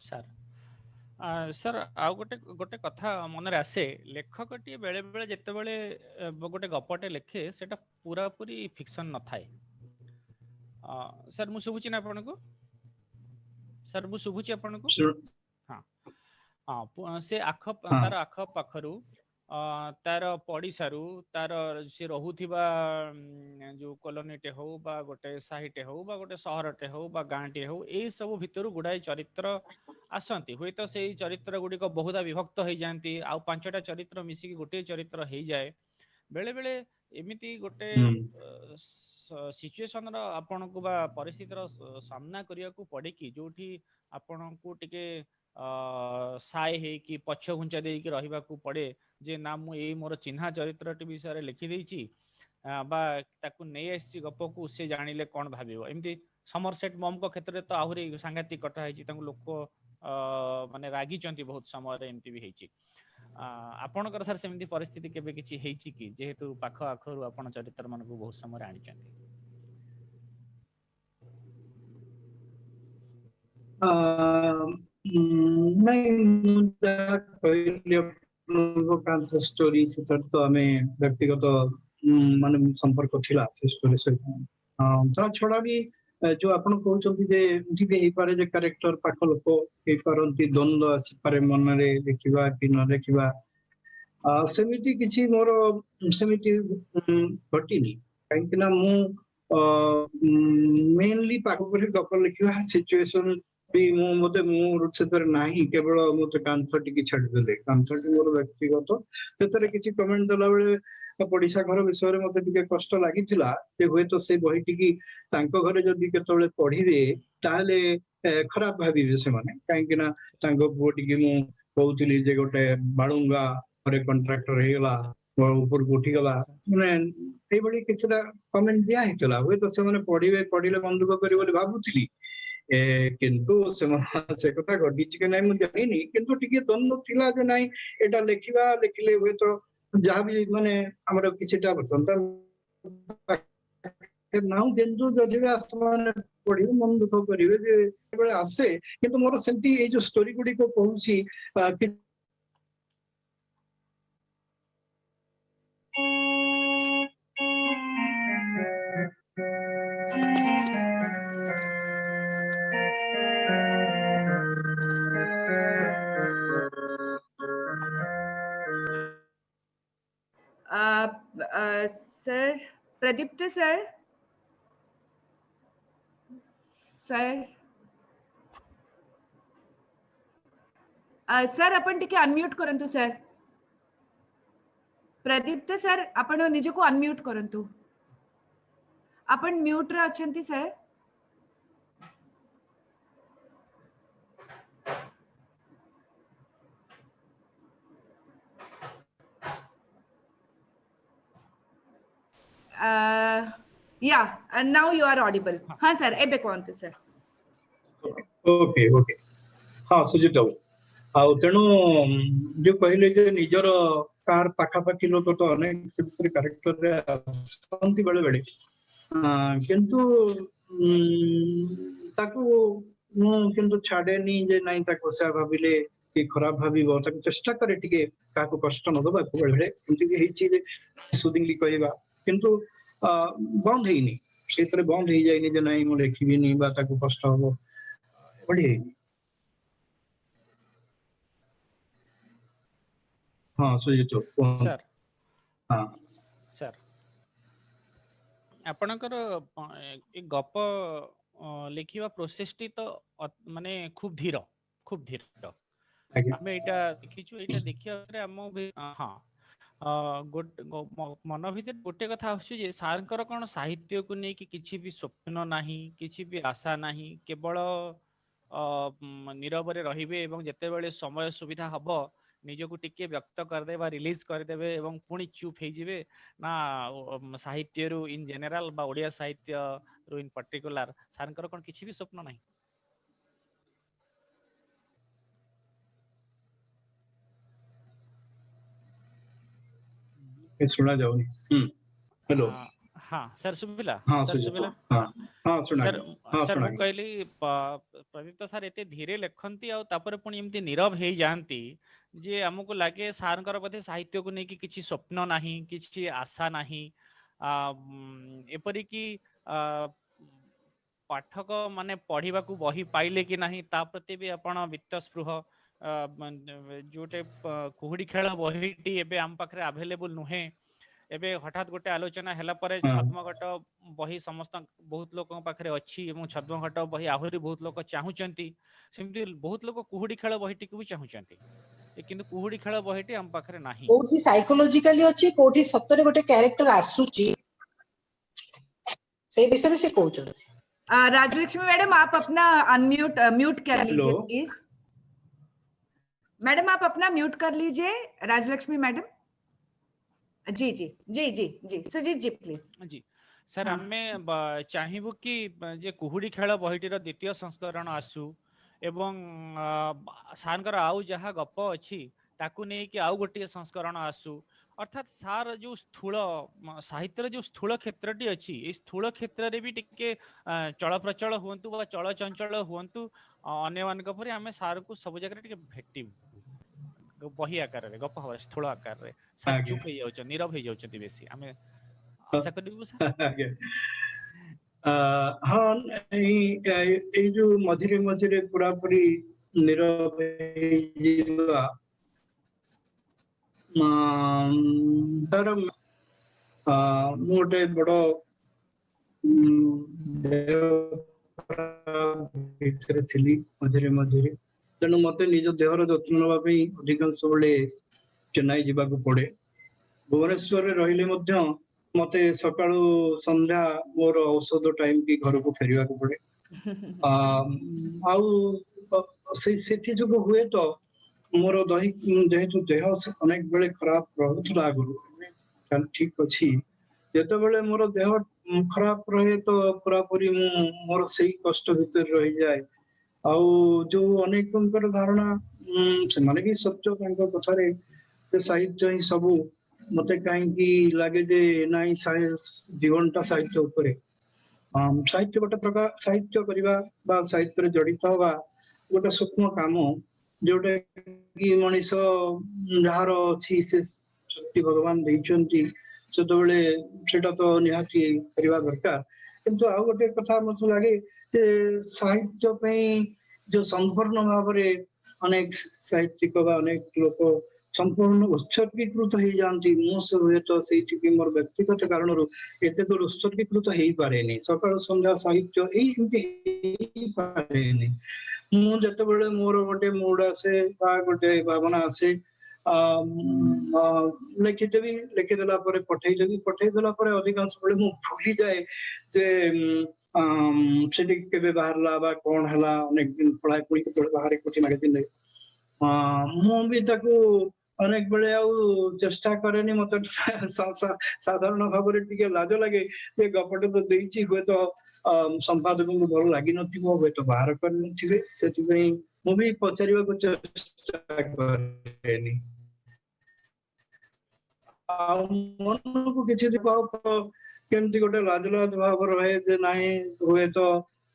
ସାର୍ ସାର୍ ଆଉ ଗୋଟେ କଥା ମନରେ ଆସେ ଲେଖକଟିଏ ବେଳେ ବେଳେ ଯେତେବେଳେ ଗୋଟେ ଗପଟେ ଲେଖେ ସେଟା ପୁରାପୁରି ଫିକ୍ସନ ନଥାଏ ସାର୍ ମୁଁ ଶୁଭୁଛି ନା ଆପଣଙ୍କୁ ସାର୍ ମୁଁ ଶୁଭୁଛି ଆପଣଙ୍କୁ ହଁ ହଁ ସେ ତାର ଆଖ ପାଖରୁ ତାର ପଡ଼ିଶାରୁ ତାର ସେ ରହୁଥିବା ଯୋଉ କଲୋନୀଟେ ହଉ ବା ଗୋଟେ ସାହିଟେ ହଉ ବା ଗୋଟେ ସହରଟେ ହଉ ବା ଗାଁଟେ ହଉ ଏଇ ସବୁ ଭିତରୁ ଗୁଡାଏ ଚରିତ୍ର ଆସନ୍ତି ହୁଏତ ସେଇ ଚରିତ୍ର ଗୁଡିକ ବହୁଧା ବିଭକ୍ତ ହେଇଯାଆନ୍ତି ଆଉ 5ଟା ଚରିତ୍ର ମିଶିକି ଗୋଟିଏ ଚରିତ୍ର ହେଇଯାଏ ବେଳେ ବେଳେ ଏମିତି ଗୋଟେ ସିଚୁଏସନର ଆପଣଙ୍କୁ ବା ପରିସ୍ଥିତିର ସାମ୍ନା କରିବାକୁ ପଡେ କି ଯୋଉଠି ଆପଣଙ୍କୁ ଟିକେ ସାଏ ହେଇକି ପଛ ଘୁଞ୍ଚା ଦେଇକି ରହିବାକୁ ପଡେ ଯେ ନା ମୁଁ ଏଇ ମୋର ଚିହ୍ନା ଚରିତ୍ରଟି ବିଷୟରେ ଲେଖିଦେଇଛି ବା ତାକୁ ନେଇ ଆସିଛି ଗପକୁ ସେ ଜାଣିଲେ କଣ ଭାବିବ ଏମିତି ସମରସେଟ ମମଙ୍କ କ୍ଷେତ୍ରରେ ତ ଆହୁରି ସାଂଘାତିକ କଥା ହେଇଛି ତାଙ୍କୁ ଲୋକ ମାନେ ରାଗିଛନ୍ତି ବହୁତ ସମୟରେ ଏମିତି ବି ହେଇଛି ଆପଣଙ୍କର ସାର୍ ସେମିତି ପରିସ୍ଥିତି କେବେ କିଛି ହେଇଛି କି ଯେହେତୁ ପାଖ ଆଖରୁ ଆପଣ ଚରିତ୍ର ମାନଙ୍କୁ ବହୁତ ସମୟରେ ଆଣିଛନ୍ତି ନାଇଁ ମୁଁ ଯାହା କହିଲି ଷ୍ଟୋରି ସେଟାରେ ତ ଆମେ ବ୍ୟକ୍ତିଗତ ମାନେ ସମ୍ପର୍କ ଥିଲା ସେ ଷ୍ଟୋରି ସହିତ ତା ଛଡା ବି ଯୋଉ ଆପଣ କହୁଛନ୍ତି ଯେ ଏମିତି ବି ହେଇପାରେ ଯେ କ୍ୟାରେକ୍ଟର ପାଖ ଲୋକ ହେଇପାରନ୍ତି ଦ୍ୱନ୍ଦ୍ୱ ଆସିପାରେ ମନରେ ଦେଖିବା କି ନ ଦେଖିବା ସେମିତି କିଛି ମୋର ସେମିତି ଘଟିନି କାହିଁକି ନା ମୁଁ ମେନଲି ପାଖ କରି ଗପ ଲେଖିବା ସିଚୁଏସନ भी मते से नाही केवल मते कांथ टिके छाड़ी देले कांथ टी मोर व्यक्तिगत सेतरे किछि कमेंट देला बेले पड़िसा घर विषय रे मते टिके कष्ट लागिथिला जे होय तो से बही टिकी तांको घरे जदी केतले पढिबे ताले खराब भाबिबे से माने काहे कि ना तांको पुओ टिके मु कहउतिली जे गोटे बाळुंगा घरे कॉन्ट्रैक्टर हेला ऊपर उठी गला माने ए बडी किछटा कमेंट दिया हितला होय तो से माने पढिले मन दुख करी बोली भाबुतिली किंतु से कथा घटी कि ना मुझे जानी किंतु टिके द्वंद्व थिला जे नाही एटा लेखिबा लेखिले हुए तो जहाँ भी माने हमर किछटा बतंता नाउ बिंदु जदि आसमान पढ़ी मन दुख करिवे जे बेले आसे किंतु मोर सेंटी ए जो स्टोरी गुडी को कहूची कि सर प्रदीप्त सर सर आपण टिके अनम्यूट करंतु सर प्रदीप्त सर आपण निज को अनम्यूट करंतु आपण म्यूट रे अछंती sir yeah and now you are audible ha sir ebe कोंतु सर ओके ओके हां सुजित आउ तेणु जो कहले जे निजर कार पाखा पाखी लोक तो अनेक सिस्टर कैरेक्टर रे असंति बेले बेले किंतु ताकू मु किंतु छाडेनी जे नाही ताको से भाबिले कि खराब भाबिबो ताकू चेष्टा करे टिके काको कष्ट न दबा को बेले किंतु हे ची जे सुदिंगली कहबा किंतु बंद हेनी सेतरे बंद हे जाइनी जे नाही मु लेखिबी नी बा ताकू कष्ट हो बढी हाँ सुजित सर हाँ सर आपणकर एक गप लिखिबा प्रोसेस टी तो माने खूब धीर हमें एटा देखिछु एटा देखिया रे हम हां मन भीतर गोटे कथा आसु जे सारंकर कोन साहित्य को नै कि किछि भी स्वप्न नाही किछि भी आशा नाही केवल नीरव रे रहिबे एवं जते बेले समय सुविधा हबो निजको टिके व्यक्त करदे बा रिलीज करदेबे एवं पुणी चुप हे जिवे ना साहित्य रु इन जनरल बा ओडिया साहित्य रु इन पर्टिकुलर सारंकर कोन किछि भी स्वप्न नाही सुना जाओ हेलो हाँ सर सुबिला हाँ सर सुबिला हाँ सुना सर हाँ सर सुना मु कहली प्रदीप्त सर एते धीरे लेखंती आ तापर पुणी एमती नीरव हे जानती जे हमको लागे सारंकर बधे साहित्य को नेकी किछि स्वप्न नाही किछि आशा नाही एपरि कि पाठक माने पढ़िबा को बही पाइले कि नाही ता प्रति भी आपण वित्तस्पृह जोटे कुहुडी खेल बहीटी एबे आम पाखरे अवेलेबल नुहे एबे हठात गोटे आलोचना हैला परे छद्मघट बही समस्त बहुत लोक पाखरे अछि एवं छद्मघट बही आहुरी बहुत लोक चाहुचंती सेमति बहुत लोक कुहुडी खेल बहीटी को भी चाहुचंती किंतु कुहुडी खेल बहीटी आम पाखरे नाही कोठी साइकोलॉजिकली अछि कोठी सत्तरे गोटे कैरेक्टर आसुची से विषय से कहउछ राजलक्ष्मी मैडम आप अपना अनम्यूट म्यूट कर लीजिए प्लीज मैडम आप अपना म्यूट कर लीजिए राजलक्ष्मी मैडम जी जी जी जी जी सुजीत जी प्लीज जी सर हमें चाहिबो कि जे कुहुडी खेल बहीटीर द्वितीय संस्करण आसु एवं सारंकर आउ जहा गप अछि ताकू नै कि आउ गोटे संस्करण आसु अर्थात सार जो स्थूल साहित्य जो स्थूल क्षेत्रटी अछि ए स्थूल क्षेत्र रे भी टिके चल प्रचल हुंतु बा चल चंचल हुंतु अन्य मानक परे हमें सार को सब जगह टिके भेटी बही आकार रे गप हो स्थूल आकार रे सार चुप हे जाउछ नीरव हे जाउछ बेसी हमें आशा करिबु सर हाँ ए जो मझिरे मझिरे पूरा पूरी नीरव हे जिवा सर मोटे बड़ो ଭିତରେ ଥିଲି ମଝିରେ ମଝିରେ, ତେଣୁ ମତେ ନିଜ ଦେହର ଯତ୍ନ ନେବା ପାଇଁ ଅଧିକାଂଶ ବେଳେ ଚେନ୍ନାଇ ଯିବାକୁ ପଡେ। ଭୁବନେଶ୍ୱରରେ ରହିଲେ ମଧ୍ୟ ମତେ ସକାଳୁ ସନ୍ଧ୍ୟା ମୋର ଔଷଧ ଟାଇମ କି ଘରକୁ ଫେରିବାକୁ ପଡେ। ଆଉ ସେଠି ଯୋଗୁ ହୁଏ ତ ମୋର ଯେହେତୁ ଦେହ ଅନେକ ବେଳେ ଖରାପ ରହୁଥିଲା ଆଗରୁ, ଠିକ ଅଛି, ଯେତେବେଳେ ମୋର ଦେହ ଖରାପ ରହେ ତ ପୁରାପୁରି ମୁଁ ମୋର ସେଇ କଷ୍ଟ ଭିତରେ ରହିଯାଏ। ଆଉ ଯୋଉ ଅନେକଙ୍କର ଧାରଣା ସେମାନେ ବି ସତ୍ୟ ତାଙ୍କ କଥାରେ ଯେ ସାହିତ୍ୟ ହିଁ ସବୁ, ମତେ କାହିଁକି ଲାଗେ ଯେ ନାଇଁ ଜୀବନଟା ସାହିତ୍ୟ ଉପରେ। ସାହିତ୍ୟ ଗୋଟେ ପ୍ରକାର ସାହିତ୍ୟ କରିବା ବା ସାହିତ୍ୟରେ ଜଡିତ ହବା ଗୋଟେ ସୂକ୍ଷ୍ମ କାମ, ଯୋଉଟା କି ମଣିଷ ଯାହାର ଅଛି ସେ ଶକ୍ତି ଭଗବାନ ଦେଇଛନ୍ତି, ସେତେବେଳେ ସେଟା ତ ନିହାତି କରିବା ଦରକାର। କିନ୍ତୁ ଆଉ ଗୋଟେ କଥା ମତେ ଲାଗେ ଯେ ସାହିତ୍ୟ ପାଇଁ ଯୋଉ ସମ୍ପୂର୍ଣ୍ଣ ଭାବରେ ଅନେକ ସାହିତ୍ୟିକ ବା ଅନେକ ଲୋକ ସମ୍ପୂର୍ଣ୍ଣ ଉତ୍ସର୍ଗୀକୃତ ହେଇଯାଆନ୍ତି। ମୁଁ ହୁଏତ ସେଇଠିକି ମୋର ବ୍ୟକ୍ତିଗତ କାରଣରୁ ଏତେ ଦୂର ଉତ୍ସର୍ଗୀକୃତ ହେଇପାରେନି। ସକାଳୁ ସନ୍ଧ୍ୟା ସାହିତ୍ୟ ଏମିତି ହେଇପାରେନି। ମୁଁ ଯେତେବେଳେ ମୋର ଗୋଟେ ମୁଡ ଆସେ ବା ଗୋଟେ ଭାବନା ଆସେ, ଲେଖିଦେବି, ଲେଖିଦେଲା ପରେ ପଠେଇଦେବି, ପଠେଇଦେଲା ପରେ ଅଧିକାଂଶ ବେଳେ ମୁଁ ଭୁଲିଯାଏ ଯେ ସେଠି କେବେ ବାହାରିଲା ବା କଣ ହେଲା, ଅନେକ ଦିନ ପଳାଏ, ପୁଣି କେତେବେଳେ ବାହାରେ କୋଠି ମାଗେଦିନ। ମୁଁ ବି ତାକୁ ଅନେକ ବେଳେ ଆଉ ଚେଷ୍ଟା କରେନି। ମତେ ସାଧାରଣ ଭାବରେ ଟିକେ ଲାଜ ଲାଗେ ଯେ ଗପଟେ ତ ଦେଇଛି, ହୁଏତ ସମ୍ପାଦକଙ୍କୁ ଭଲ ଲାଗିନଥିବ, ହୁଏତ ବାହାର କରିନଥିବେ, ସେଥିପାଇଁ ମୁଁ ବି ପଚାରିବାକୁ ଚେଷ୍ଟା କରେନି। ଆଉ ମନକୁ କିଛି କେମିତି ଗୋଟେ ଲାଜ ଲାଜ ଭାବ ରହେ ଯେ ନାହିଁ ହୁଏତ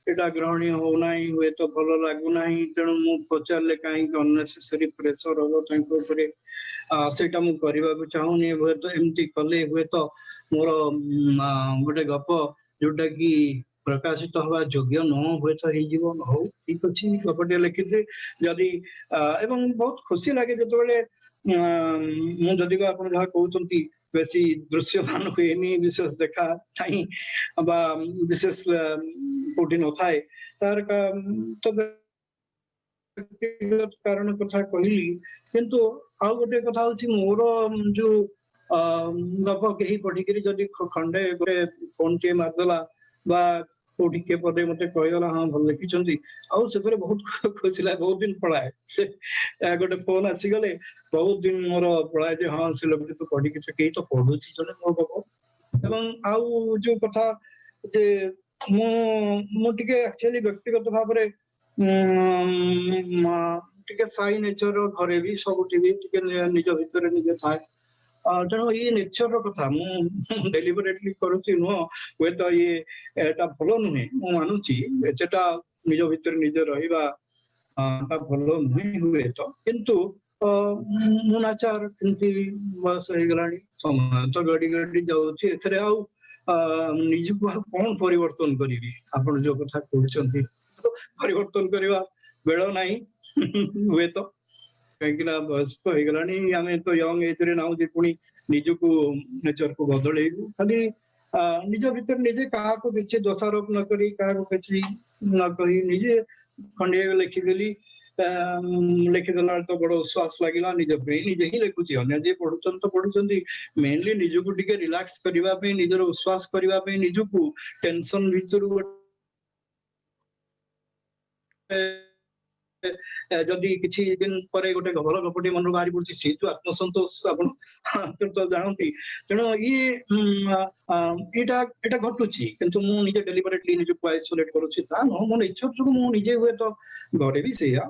ଏଇଟା ଗ୍ରହଣୀୟ ହଉନାହିଁ, ହୁଏତ ଭଲ ଲାଗୁନାହିଁ, ତେଣୁ ମୁଁ ପଚାରିଲେ କାହିଁକି ଅନନେସେସରି ପ୍ରେସର ହବ ତାଙ୍କ ଉପରେ, ସେଇଟା ମୁଁ କରିବାକୁ ଚାହୁଁନି। ହୁଏତ ଏମିତି କଲେ ହୁଏତ ମୋର ଗୋଟେ ଗପ ଯୋଉଟା କି ପ୍ରକାଶିତ ହବା ଯୋଗ୍ୟ ନ ହୁଏତ ହେଇଯିବ। ହଉ ଠିକ ଅଛି, ଗପଟିଏ ଲେଖିଛି ଯଦି ଏବଂ ବହୁତ ଖୁସି ଲାଗେ ଯେତେବେଳେ ମୁଁ ଯଦି ଆପଣ ଯାହା କହୁଛନ୍ତି ବେଶୀ ଦୃଶ୍ୟମାନ ହୁଏନି, ବିଶେଷ ଦେଖା ନାହିଁ ବା ବିଶେଷ କୋଉଠି ନଥାଏ, ତାର ତ କାରଣ କଥା କହିଲି। କିନ୍ତୁ ଆଉ ଗୋଟେ କଥା ହଉଛି ମୋର ଯୋଉ ଗପ କେହି ପଢିକିରି ଯଦି ଖଣ୍ଡେ ଗୋଟେ ଫୋନ ଟିଏ ମାରିଦେଲା ବା କୋଉଠି କିଏ ପଦେ ମତେ କହିଗଲା ହଁ ଭଲ ଲେଖିଛନ୍ତି, ଆଉ ସେଥିରେ ବହୁତ ଖୁସି ଲାଗେ। ବହୁତ ଦିନ ପଳାଏ ସେ ଗୋଟେ ଫୋନ ଆସିଗଲେ, ବହୁତ ଦିନ ମୋର ପଳାଏ ଯେ ହଁ ସେ ଲୋକଟି ତ ପଢିକି କେହି ତ ପଢୁଛି ଜଣେ ମୋ ଗପ। ଏବଂ ଆଉ ଯୋଉ କଥା ଯେ ମୁଁ ଟିକେ ଆକ୍ଚୁଆଲି ବ୍ୟକ୍ତିଗତ ଭାବରେ ଟିକେ ସାଇ ନେଚର, ଘରେ ବି ସବୁଠି ବି ଟିକେ ନିଜ ଭିତରେ ନିଜେ ଥାଏ। ତେଣୁ ଇଏ ନେଚର କଥା ମୁଁ ଡେଲିବରେଟଲି କରୁଛି ନୁହଁ, ହୁଏତ ଏଟା ଭଲ ନୁହେଁ, ମୁଁ ମାନୁଛି ଏତେଟା ନିଜ ଭିତରେ ନିଜେ ରହିବା ତା ଭଲ ନୁହେଁ ହୁଏତ, କିନ୍ତୁ ମୁଁ ନାଚାର ଏମିତି ବୟସ ହେଇଗଲାଣି, ସମୟ ତ ଗଡି ଗଡି ଯାଉଛି, ଏଥିରେ ଆଉ ନିଜକୁ ଆଉ କଣ ପରିବର୍ତ୍ତନ କରିବି? ଆପଣ ଯୋଉ କଥା କହୁଛନ୍ତି ପରିବର୍ତ୍ତନ କରିବା ବେଳ ନାହିଁ ହୁଏତ, କାହିଁକି ନା ବୟସ୍କ ହେଇଗଲାଣି। ଆମେ ତ ୟଙ୍ଗ ଏଜ ରେ ନାହୁଁ ଯେ ପୁଣି ନିଜକୁ ନେଚରକୁ ବଦଳେଇବୁ। ଖାଲି ନିଜ ଭିତରେ ନିଜେ କାହାକୁ କିଛି ଦୋଷାରୋପ ନ କରି, କାହାକୁ କିଛି ନ କହି ନିଜେ ଖଣ୍ଡିଏ ଲେଖିଦେଲି, ଲେଖିଦେଲା ବେଳେ ତ ବଡ ଉଶ୍ୱାସ ଲାଗିଲା। ନିଜ ପାଇଁ ନିଜେ ହିଁ ଲେଖୁଛି, ଅନ୍ୟ ଯିଏ ପଢୁଛନ୍ତି ତ ପଢୁଛନ୍ତି, ମେନଲି ନିଜକୁ ଟିକେ ରିଲାକ୍ସ କରିବା ପାଇଁ, ନିଜର ଉଶ୍ୱାସ କରିବା ପାଇଁ, ନିଜକୁ ଟେନସନ ଭିତରୁ ଯଦି କିଛି ଦିନ ପରେ ଗୋଟେ ଭଲ ଗପଟି ମନରୁ ବାହାରି ପଡୁଛି, ସେ ଯୋଉ ଆତ୍ମସନ୍ତୋଷ ଆପଣ ତ ଜାଣନ୍ତି। ତେଣୁ ଏଇଟା ଘଟୁଛି, କିନ୍ତୁ ମୁଁ ନିଜେ ଡେଲିବରେଟଲି ନିଜକୁ ଆଇସୋଲେଟ କରୁଛି ତା ନୁହଁ, ମୋ ନେଚର ଯୋଗୁଁ ମୁଁ ନିଜେ ହୁଏତ ଘରେ ବି ସେଇଆ,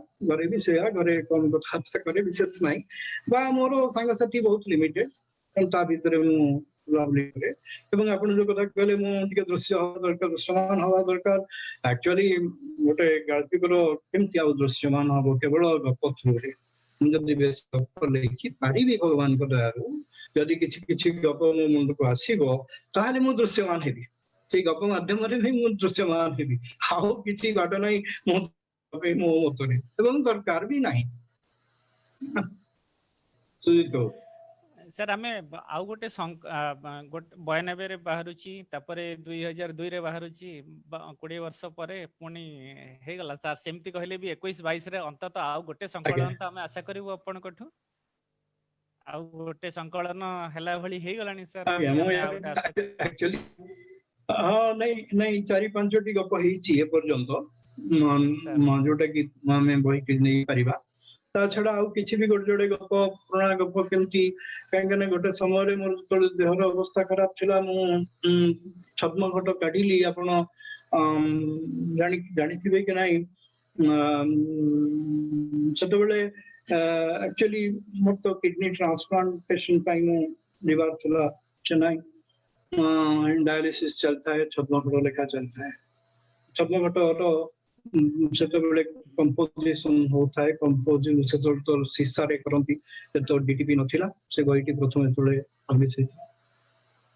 ଘରେ କମ କଥାବାର୍ତ୍ତା କରେ, ବିଶେଷ ନାହିଁ, ବା ମୋର ସାଙ୍ଗସାଥି ବହୁତ ଲିମିଟେଡ, ତା ଭିତରେ ମୁଁ ବୁଲାବୁଲି କରେ। ଏବଂ ଆପଣ ଯୋଉ କଥା କହିଲେ ମୁଁ ଟିକେ ଦୃଶ୍ୟ ହବା ଦରକାର, ଦୃଶ୍ୟମାନ ହବା ଦରକାର। ଆକ୍ଚୁଆଲି ଗୋଟେ ଗାଳ୍ପିକର କେମିତି ଆଉ ଦୃଶ୍ୟମାନ ହବ କେବଳ ଗପ ଥ୍ରୁରେ? ମୁଁ ଯଦି ବେଶ ଗପ ଲେଖି ପାରିବି ଭଗବାନଙ୍କ ଦୟାରୁ, ଯଦି କିଛି କିଛି ଗପ ମୋ ମୁଣ୍ଡକୁ ଆସିବ, ତାହେଲେ ମୁଁ ଦୃଶ୍ୟମାନ ହେବି। ସେଇ ଗପ ମାଧ୍ୟମରେ ହିଁ ମୁଁ ଦୃଶ୍ୟମାନ ହେବି, ଆଉ କିଛି ବାଟ ନାହିଁ ମୋ ମତରେ, ଏବଂ ଦରକାର ବି ନାହିଁ। ସୁଜିତ ବାବୁ। सर आमे आउ गोटे 92 रे बाहरुची तापरे 2002 रे बाहरुची 20 वर्ष परे पुणी हे गला सर सेमती कहले भी 21 22 रे अंतत आउ गोटे संकलन त हमें आशा करिवो अपन कठु आउ गोटे संकलन हैला भली हे गलानी सर एक्चुअली हाँ नहीं नहीं 4-5टी गप हेची ए पर्यंत जोटा कि आमे बही कि नहीं परिबा ता छड़ा आउ किछि भी गोटे जोड़े गप पुराना गप केमती कांगने गोटे समय रे मोर तळ देहर अवस्था खराब थिला मु छद्म घट काढिली आपण जानि थिबे कि नाही सेते बेले एक्चुअली मोर तो किडनी ट्रांसप्लांटेशन पाई मु निवार थिला चेन्नई डायलिसिस चलता है छद्म घट लेखा चलता है छद्म घट सेते बेले कंपोजिशन होता है कंपोजिशन से तो शीशा रे करंती तो डीटीपी नथिला से गईटी प्रथम तळे अभिसे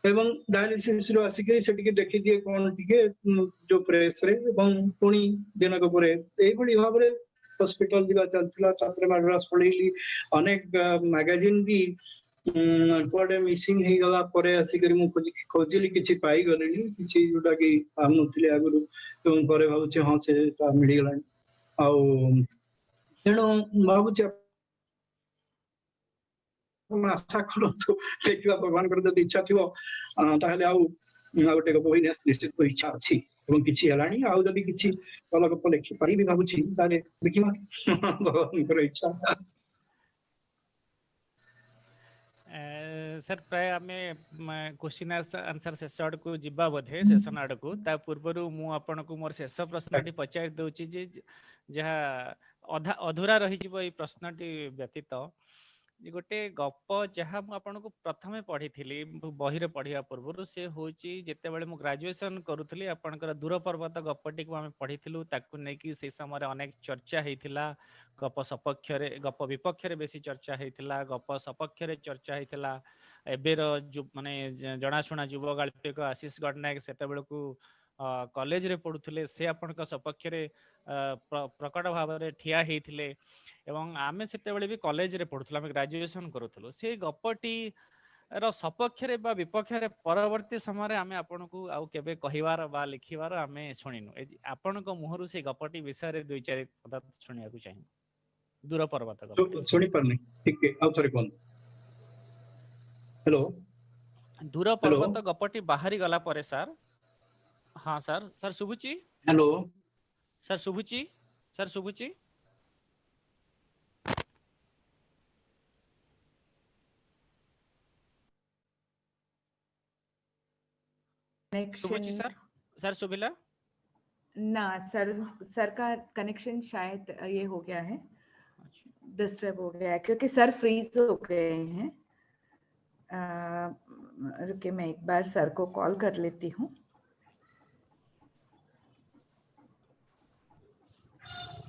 एवं डायलिसिस रो आसिके सेटिके देखि दिए कोन टिके जो प्रेस रे एवं पुणी दिनक परे एई भली भाबरे हॉस्पिटल दिबा चलथिला तापरे मद्रास पढिली अनेक मैगजीन भी कोडे मिसिंग हे गला परे आसिके मु खोजिली किछि पाई गलेनी किछि जोटा कि हम नथिले आगुरु एवं परे भाबुछि हां से मिली गलानी आउ तेणु भावुची आशा करतु देखा भगवान जब इच्छा थी ताहले आउ गोटे गप निश्चित इच्छा अच्छी एवं किसी हेलानी आउ जदि किसी भल गप लिखि पारि भावुची ताले देखिमा भगवान इच्छा सर प्राय आमे क्वेश्चन आंसर शेष आड़ को जीवा बोधे सेशन आड़ को ता पूर्व मु आपन को मोर शेष प्रश्नटी पचारि दउची जे जहा अधूरा रही जीवो ए प्रश्नटी व्यतीत गोटे गप जहाँ मुझे प्रथमे पढ़ी बही रे पढ़िया पूर्व से हूँ जिते बड़े मु ग्रेजुएशन करुली आपंकर दूर पर्वत गपटी को आम पढ़ी ताकू नहीं से समय अनेक चर्चा होता गप सपक्ष गप विपक्ष बेसी चर्चा होता गप सपक्ष चर्चा होता एबेर माने जनाशुना युव गाल्पिक आशीष गडनायक से कॉलेज रे पढ़ुले से आपण सपक्ष प्रकट भाव में ठिया होते एवं आमे से भी कॉलेज रे पढ़ुला आम ग्रेजुएशन करूँ से गपटी सपक्ष विपक्ष परवर्ती समय आम आपन को आउ केबे कहिवार बा लिखिवार आमे शुणिनु आपण मुहरु से गपटी विषय 2-4 पद शुणिया को चाहिए दूर पर्वत गप सुनी परनी ठीक है आउ थरे कोन हेलो दूर पर्वत गपटी बाहरी गला परे सर हाँ सर सर शुभुची हेलो सर शुभुची सर शुभुची शुभुची सर सर शुभिला ना सर का कनेक्शन शायद ये हो गया है डिस्टर्ब हो गया है क्योंकि सर फ्रीज हो गए हैं रुके मैं एक बार सर को कॉल कर लेती हूँ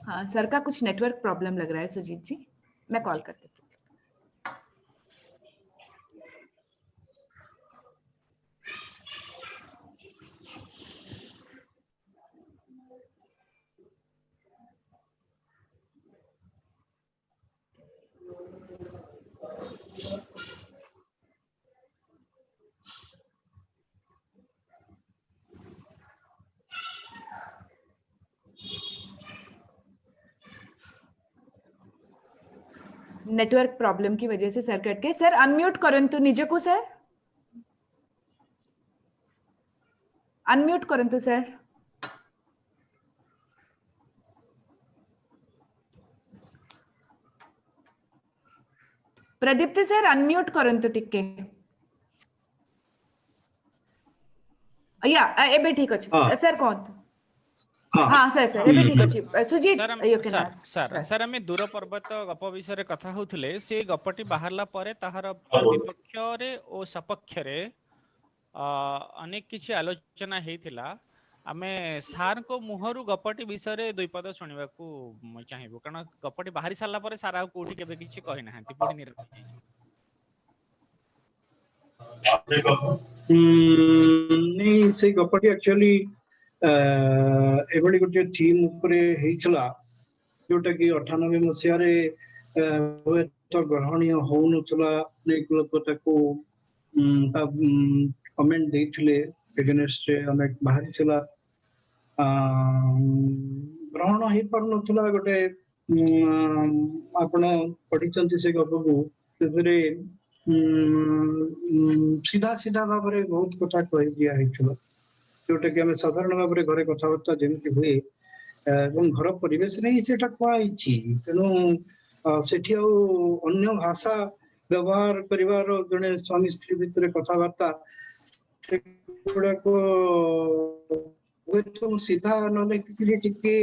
हाँ सर का कुछ नेटवर्क प्रॉब्लम लग रहा है सुजीत जी मैं कॉल कर देती हूँ नेटवर्क प्रॉब्लम की वजह से सर कट के सर अनम्यूट करंतु निजको सर अनम्यूट करंतु सर प्रदीप्त सर अनम्यूट करंतु टिके या एबे ठीक अछि सर कोन हाँ सर सर एबे ठीक अछि सुजीत सर सर हमें दूर पर्वत गप विषय कथा होउथले से गपटी बाहरला परे ताहार विपक्ष रे ओ सपक्ष रे अनेक किछि आलोचना हेतिला आमे सार को मुहरु गपटी विषय 2 पद सुनिबा को चाहिबो कारण गपटी बाहरी साला परे सारा कोठी केबे किछि कहि नाहंती पुडी निर्णय नहीं से गपटी एक्चुअली एभली गोटे थीम उपरे हेइछला जोटा कि 98 मसिया रे हुएत ग्रहणीय होउनथला अनेक लोक ताको कमेंट देइथिले एगेंस्ट रे अनेक बाहरी थिला ग्रहण हो पार नथला गोटे आपण पढ़िचंती से गपको सेरे सीधा सीधा भाव में बहुत कथा कह दिया जोटा कि आम साधारण भाव में घरे कथबार्ता जमी हुए घर परिवेश नहीं से कहुई तेणु से अन्य भाषा व्यवहार करिवार जड़े स्वामी स्त्री भितर कथबार्ता सीधा न लिखिली टिके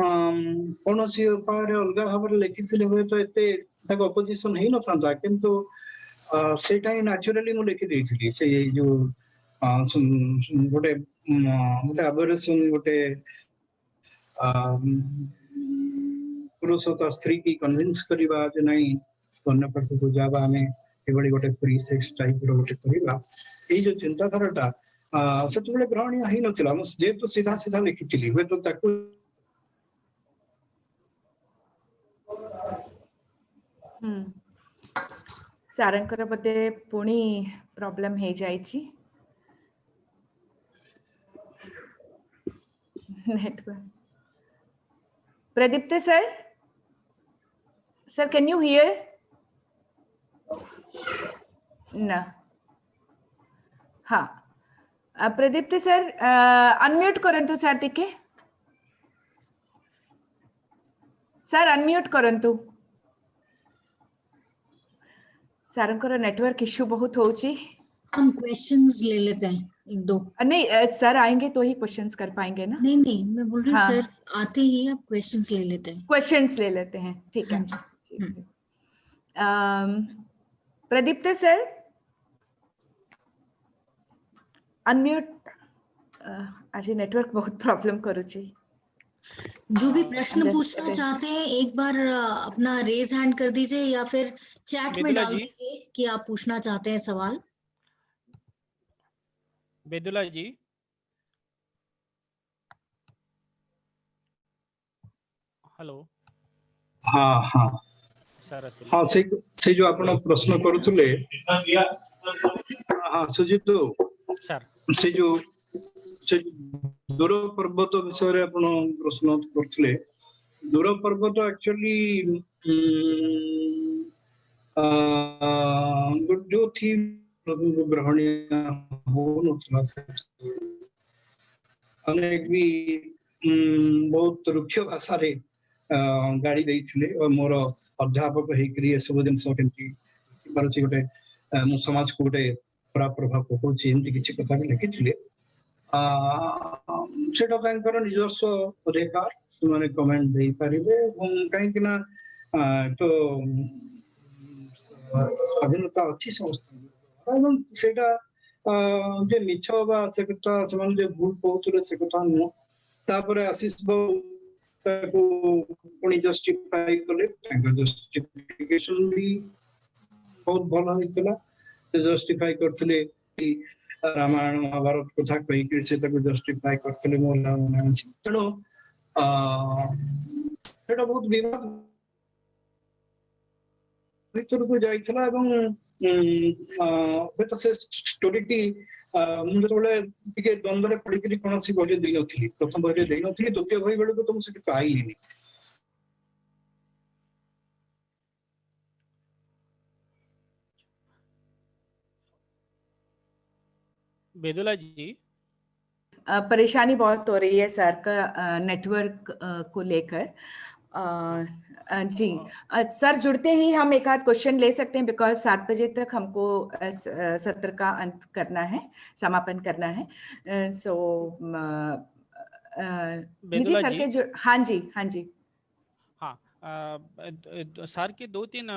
कौन सी उपाय अलग भाव में लिखी हुए तो एत अपोजिशन हो न था किंतु सेटा ही नेचुरली मु लिखि देइथिली से जो गोटे गोटे अबोरेशन गोटे पुरुष तो स्त्री की कन्विंस करवा जे नहीं अन्य पार्टी को जावा हमें एभली गोटे फ्री सेक्स टाइप रो गोटे करवा ए जो चिंताधाराटा से ग्रहणीय ही नथिला मु जेहेतु सीधा सीधा लिखिथिली हुए तो ताकू सारंकर बदे पुणी प्रॉब्लम हे जाइछि नेटवर्क प्रदीप्त सर कैन यू हियर ना हाँ प्रदीप्त सर अनम्यूट करंतु सर टिके सर अनम्यूट करंतु सारंकर नेटवर्क इश्यू बहुत होची हम क्वेश्चंस ले लेते हैं एक दो नहीं सर आएंगे तो ही क्वेश्चंस कर पाएंगे ना नहीं नहीं मैं बोल रही हूँ हाँ। सर आते ही आप क्वेश्चंस ले लेते हैं क्वेश्चंस ले लेते हैं ठीक है हाँ जी प्रदीप्त सर अनम्यूट आज नेटवर्क बहुत प्रॉब्लम करूची जो भी प्रश्न अंदर पूछना से- चाहते हैं एक बार अपना रेज हैंड कर दीजिए या फिर चैट में बेदुला डाल जी। दीजिए कि आप पूछना चाहते हैं सवाल बेदुला जी हेलो हाँ हाँ सर हाँ से जो आपण प्रश्न करूथले हाँ सुजित सर से जो से दूर पर्वत विषय रे आपण प्रश्न करथले दूर पर्वत एक्चुअली जो थी ग्रहणीय हो नथला अनेक भी बहुत रुक्ष भाषा रे गाड़ी देइथिले और मोर अध्यापक हेकरी सब जिनस केमती पारछि गोटे मो समाज को गोटे खराब प्रभाव पकाउछि एमती किछि कथा लिखिथिले सेटा तांकर निजस्व अधिकार माने कमेंट दे पारिबे कहीं ना तो स्वाधीनता अच्छी समस्त एवं सेटा जे मिछ बा से कथा से जे भूल कहउतले से कथा न तापरे आशीष बाबू ताको पुणी जस्टिफाई कले जस्टिफिकेशन भी बहुत भल होइतला जस्टिफाई करथिले रामायण महाभारत कथा कहि से ताको जस्टिफाई करथिले मोला तेणु सेटा बहुत विवाद भीतर को जाइतला एवं से स्टोरीटी मुझे टिके द्वंद्व पड़ी कौन सी बही दे नी प्रथम बही दे नी द्वितीय बही बेलू तो मुझे पाइली बेदुला जी परेशानी बहुत हो रही है सर का नेटवर्क को लेकर जी सर जुड़ते ही हम एक आध क्वेश्चन ले सकते हैं बिकॉज 7 बजे तक हमको सत्र का अंत करना है समापन करना है सो निधि सर के जो हाँ जी हाँ सर के 2-3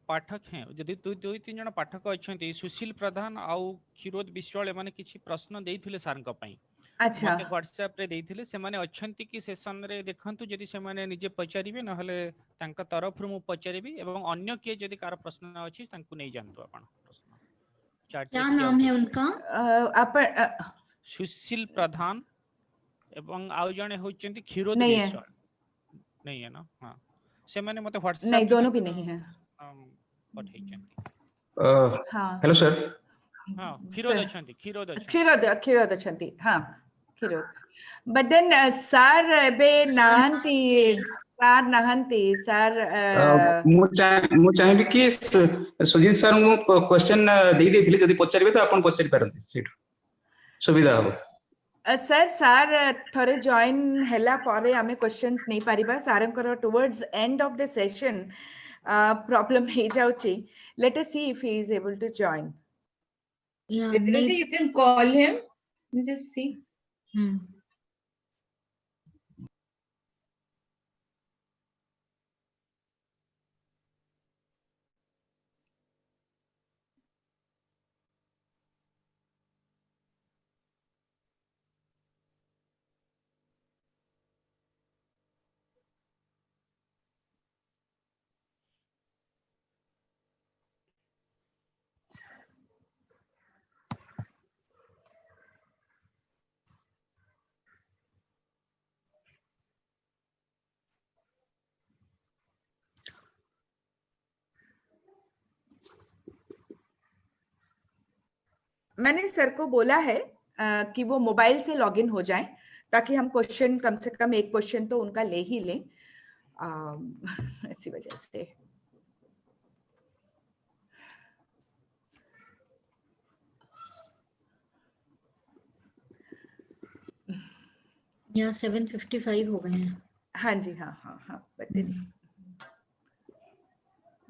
पाठक हैं यदि 2-3 जन पाठक अच्छा सुशील प्रधान आउ क्षीरोद विश्वाल माने किछि प्रश्न देइथिले सर का पई अच्छा मते व्हाट्सएप रे देइथिले से माने अछंती कि सेशन रे देखंतु यदि से माने निजे पचारिबे न हले तांका तरफ रु मु पचारिबी एवं अन्य के यदि कार प्रश्न अछि तांकु नै जानतो आपण प्रश्न चैट क्या नाम है उनका आप सुशील प्रधान एवं आउ जने होचंती क्षीरोद नहीं है। विश्वाल नहीं है ना हाँ से माने मते व्हाट्सएप नहीं, दोनों भी नहीं है। पठै छथि। हाँ हेलो सर। हां खिरोद अछंती, खिरोद अछंती। क्षीरोद अछंती, हाँ क्षीरोद। बट देन सर एबे नाहंती, सर नाहंती, सर मु चाहेबि कि सुजीत सर को क्वेश्चन दे देथिले, जदि पचारिबे तो आपण पचारि पारंती, सीट सुविधा हो। सर सार थोड़े जॉइन हैला पारे आमे क्वेश्चंस नहीं पारिबा, सारंकर towards end of the session problem हे जाउची। Let us see if he is able to join. Yeah, Definitely, you can call him and just see. मैंने सर को बोला है कि वो मोबाइल से लॉगिन हो जाएं, ताकि हम क्वेश्चन कम से कम एक क्वेश्चन तो उनका ले ही लें, इसी वजह से। या 7:55 हो गए हैं। हाँ जी, हाँ हाँ हाँ, बट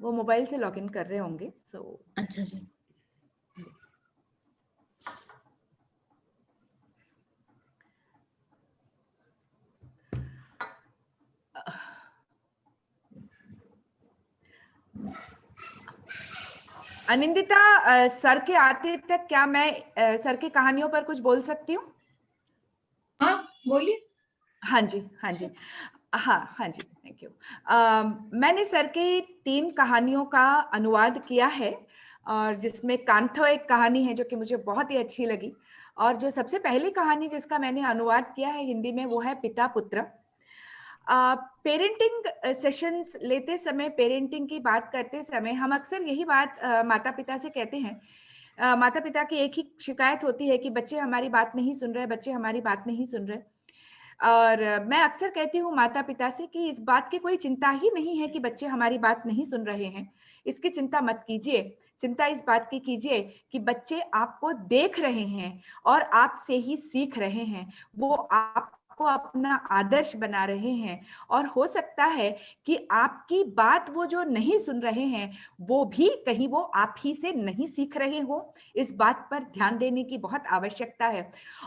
वो मोबाइल से लॉगिन कर रहे होंगे, सो अच्छा जी। अनिंदिता, सर के आते तक क्या मैं सर की कहानियों पर कुछ बोल सकती हूँ? हाँ बोलिए। हाँ जी, हाँ जी, हाँ हाँ जी, थैंक यू। मैंने सर की 3 कहानियों का अनुवाद किया है, और जिसमें कांथो एक कहानी है जो कि मुझे बहुत ही अच्छी लगी, और जो सबसे पहली कहानी जिसका मैंने अनुवाद किया है हिंदी में वो है पिता पुत्र। पेरेंटिंग सेशंस लेते समय, पेरेंटिंग की बात करते समय हम अक्सर यही बात माता पिता से कहते हैं। माता पिता की एक ही शिकायत होती है कि बच्चे हमारी बात नहीं सुन रहे, बच्चे हमारी बात नहीं सुन रहे। और मैं अक्सर कहती हूँ माता पिता से कि इस बात की कोई चिंता ही नहीं है कि बच्चे हमारी बात नहीं सुन रहे हैं, इसकी चिंता मत कीजिए। चिंता इस बात की कीजिए कि बच्चे आपको देख रहे हैं और आपसे ही सीख रहे हैं, वो आपको अपना आदर्श बना रहे हैं, और हो सकता है कि आपकी बात वो जो नहीं सुन रहे हैं वो भी कहीं वो आप ही से नहीं सीख रहे हो। इस बात पर ध्यान देने की बहुत आवश्यकता है।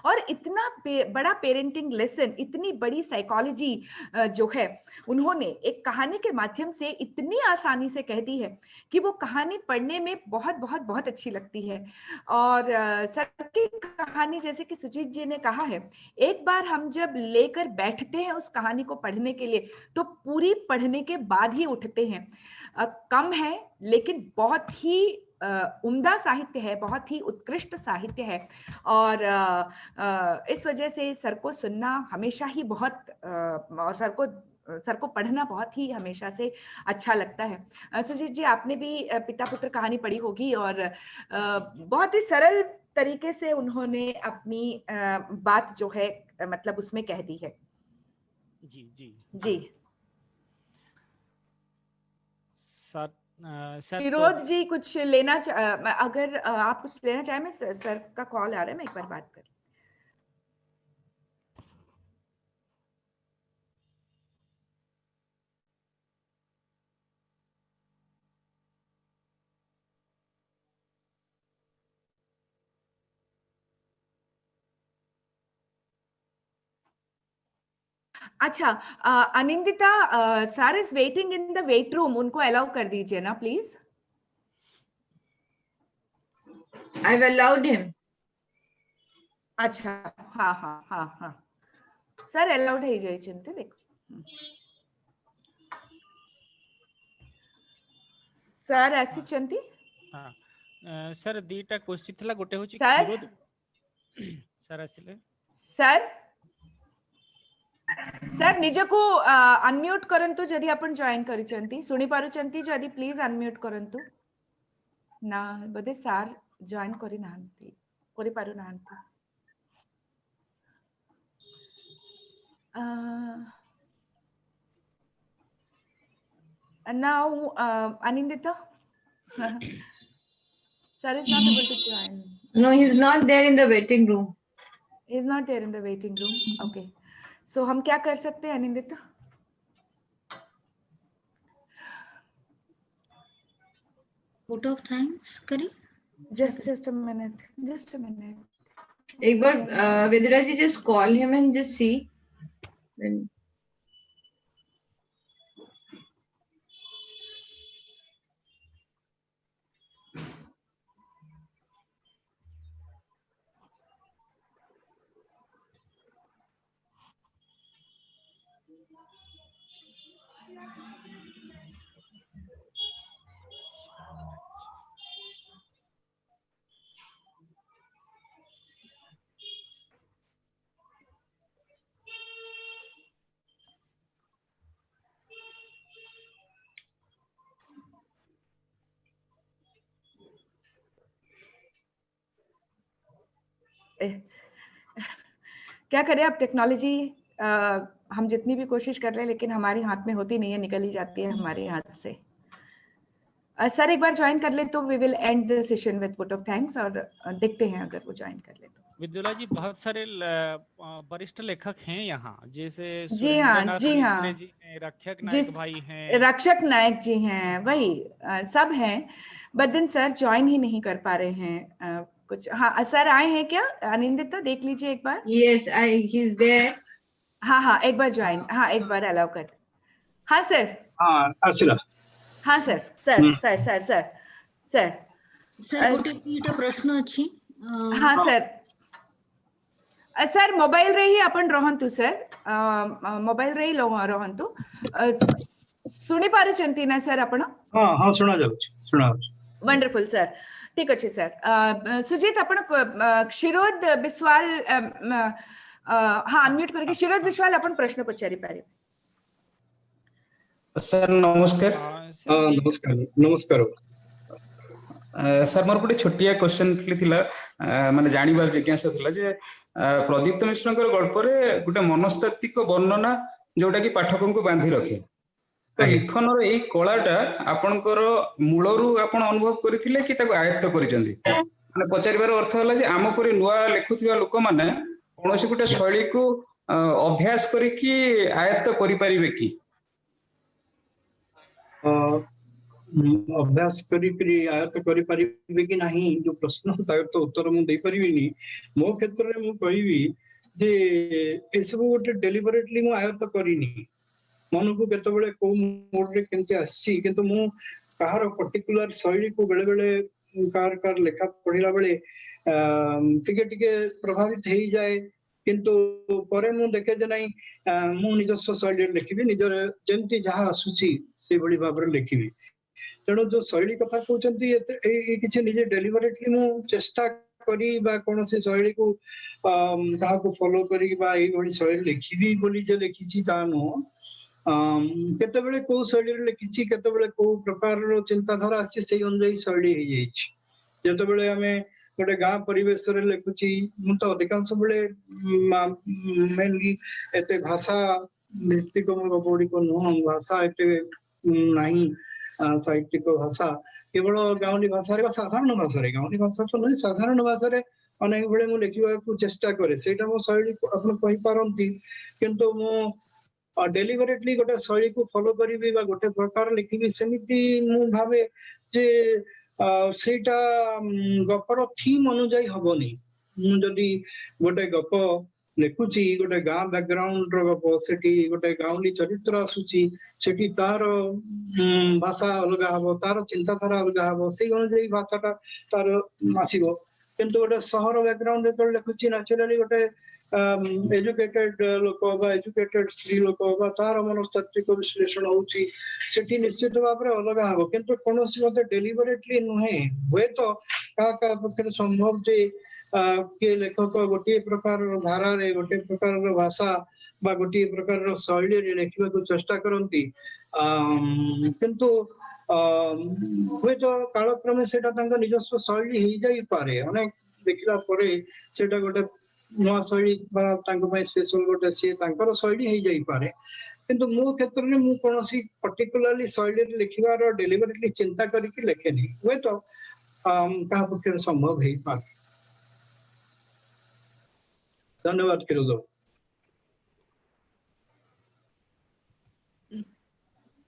और इतना बड़ा पेरेंटिंग लेसन, इतनी बड़ी साइकोलॉजी जो है, उन्होंने एक कहानी के माध्यम से इतनी आसानी से कह दी है कि वो कहानी पढ़ने में बहुत बहुत बहुत अच्छी लगती है। और सर की कहानी, जैसे कि सुजीत जी ने कहा है, एक बार हम जब लेकर बैठते हैं उस कहानी को पढ़ने के लिए तो पूरी पढ़ने के बाद ही उठते हैं। कम है लेकिन बहुत ही उम्दा साहित्य है, बहुत ही उत्कृष्ट साहित्य है, और इस वजह से सर को सुनना हमेशा ही बहुत और सर को पढ़ना बहुत ही हमेशा से अच्छा लगता है। सुजीत जी, आपने भी पिता पुत्र कहानी पढ़ी होगी, और बहुत ही सरल तरीके से उन्होंने अपनी बात जो है मतलब उसमें कह दी है। जी जी जी सर, सर फिरोज जी कुछ लेना अगर आप कुछ लेना चाहें, मैं सर का कॉल आ रहा है, मैं एक बार बात कर। अच्छा, Anindita, sir is waiting in the wait room, उनको अलाउ कर दीजिए ना प्लीज। I've allowed him. अच्छा, हाँ हाँ हाँ हाँ, सर अलाउड है जाए चिंते। देखो सर ऐसी चंती। हाँ सर, दीटा क्वेश्चन थिला, गोटे होची sir? खिरोद। Sir आसिले। Sir sir निजको unmute करंतु जदि आपण जॉइन करिसंती सुनी पारुचंती जदि प्लीज अनम्यूट करंतु ना बदे सर जॉइन करि नाहंती करि पारु नाहंती now Anindita sir is not able to join. No, he's not there in the waiting room. He is not there in the waiting room. Okay. So हम क्या कर सकते हैं अनिंदिता? vote of thanks करें? Just a minute. Just a minute. एक बार Vidura ji just call him and just see. Then क्या करें अब टेक्नोलॉजी हम जितनी भी कोशिश कर रहे हैं लेकिन हमारे हाथ में होती नहीं है निकल ही जाती है हमारे हाथ से सर एक बार ज्वाइन कर ले तो we will end the session with vote of thanks और देखते हैं अगर वो ज्वाइन कर ले तो विद्युला जी बहुत सारे वरिष्ठ लेखक हैं यहाँ जैसे जी हाँ जी हाँ जी हैं रक्षक नायक भाई हैं रक्षक नायक जी हैं वही सब हैं बट देन सर ज्वाइन ही नहीं कर पा रहे हैं कुछ हाँ सर आए हैं क्या अनिंदिता देख लीजिए एक बार yes, he's there. हाँ एक बार ज्वाइन हाँ एक बार अलाउ कर हाँ सर हाँ आसिला हाँ sir sir sir sir sir sir sir गोटे दुईटा प्रश्न अछि हाँ सर सर मोबाइल रे ही अपन रहंतु सर मोबाइल रे ही रहंतु सुनी पारुचंती ना सर आपण हाँ हाँ सुना जाउछ वंडरफुल सर ठीक अच्छे सर सुजीत आपण क्षीरोद बिस्वाल हाँ अनम्यूट करके क्षीरोद बिस्वाल अपन प्रश्न पचारि पारे सर नमस्कार नमस्कार नमस्कार सर मोर गोटे छोटिया क्वेश्चन थिला माने जानिबार जिज्ञासा थिला जे प्रदीप्त मिश्रकर गल्प रे गोटे मनस्तात्विक वर्णना जोटा कि पाठकों को बांधी रखे तो लिखन रो एई कलाटा आपनकर मूलरू आपण अनुभव करथिले कि ताको आयत्त करिसंती माने पचारिबार अर्थ होला जे आम परि नुवा लेखुथिया लोक माने कोनोसी गोटे शैली को अभ्यास करी कि आयत्त करि परिबे कि अभ्यास करी आयत्त करि परिबे कि नाही जो प्रश्न तार तो उत्तर मु दे परिबिनी मो क्षेत्र रे मु कहिबी जे एसबु गोटे डेलिबरेटली मु आयत्त करिनी मन को केते बेले को मोड रे केनते आसी किंतु मु कहार पर्टिकुलर शैली को बेले बेले कार लेखा पढिला बेले टिके टिके प्रभावित हे जाए किंतु परे मु देखे जे नाही मु निजस्व शैली लिखिबी निजर जेंति जहा आसुची से बड़ी भाबर लिखिबी तेणु जो शैली कथा कहउचंती ए किछि निजे डेलिबरेटली मु चेष्टा करी बा कोन से शैली को कहा को फॉलो करी बा ए बड़ी शैली लिखिबी बोली जे लिखिछि जानो केते बेले को शैली लिखिछि केते बेले को प्रकार रो चिंताधारा आछि से अनुसार शैली हे जाइछि जेते बेले हमें गोटे गाँ परिवेश रे लिखुछि मु तो अधिकांश बेले मेनली एते भाषा निस्तिक बॉडी को नो भाषा एते नहीं साहित्यिक भाषा केवल गाँवली भाषा रे साधारण भाषा रे गाँवली भाषा तो नहीं साधारण भाषा रे अनेक बेले मु लिखिबा को चेष्टा करे सेटा मो शैली अपन कहि पारंती किंतु मो डेलिबरेटली गोटे शैली को फॉलो करी बा गोटे प्रकार लिखिबी सेमिति मु भावे जे सेटा गपर थीम अनुଯାयी हबनी मु जदी गोटे गप लिखुची गोटे गाँ बैकग्राउंड रो गप सेठी गोटे गाँवली चरित्र आसुची सेठी तार भाषा अलग हबो तार चिंताधारा अलग हबो से अनुযাयी भाषाटा तार आसीबो किंतु गोटे शहर बैकग्राउंड रे लिखुची नेचुरली गोटे एजुकेटेड लोक बा एजुकेटेड स्त्री लोक बा तार मनस्तात्विक विश्लेषण होउची सेठी निश्चित भाव रे अलग हबो किंतु कोनोसी मते डेलिबरेटली नुहे होय तो का पक्षे संभव जे के लेखक गोटे प्रकार धारा रे गोटे प्रकार भाषा बा गोटे प्रकार शैली लेखा चेष्टा करती किंतु हुए तो कालक्रमे से निजस्व शैली हो जापे अनेक देखला सेटा गोटे नुआ शैली स्पेशल गोटे सी शैली हो जापे किंतु मो क्षेत्र में मु कौन पर्टिकुलरली शैली लिखार डेलीबरेटली चिंता करके लिखेनी हुए तो क्या पक्ष संभव हो पाए। धन्यवाद किरोदो।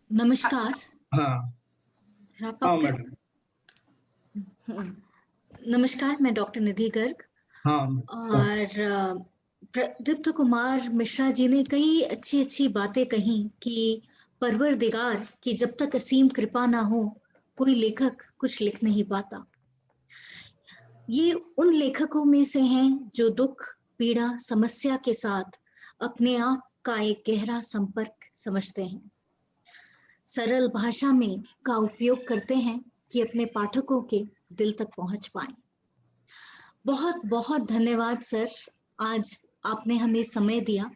नमस्कार। हाँ wrap हाँ up कर- मैडम। नमस्कार, मैं डॉक्टर निधि गर्ग। हाँ और प्रदीप्त कुमार मिश्रा जी ने कई अच्छी बातें कही कि परवरदिगार की जब तक असीम कृपा ना हो कोई लेखक कुछ लिख नहीं पाता। ये उन लेखकों में से हैं जो दुख, पीड़ा, समस्या के साथ अपने आप का एक गहरा संपर्क समझते हैं, सरल भाषा में का उपयोग करते हैं कि अपने पाठकों के दिल तक पहुंच पाएं। बहुत बहुत धन्यवाद सर, आज आपने हमें समय दिया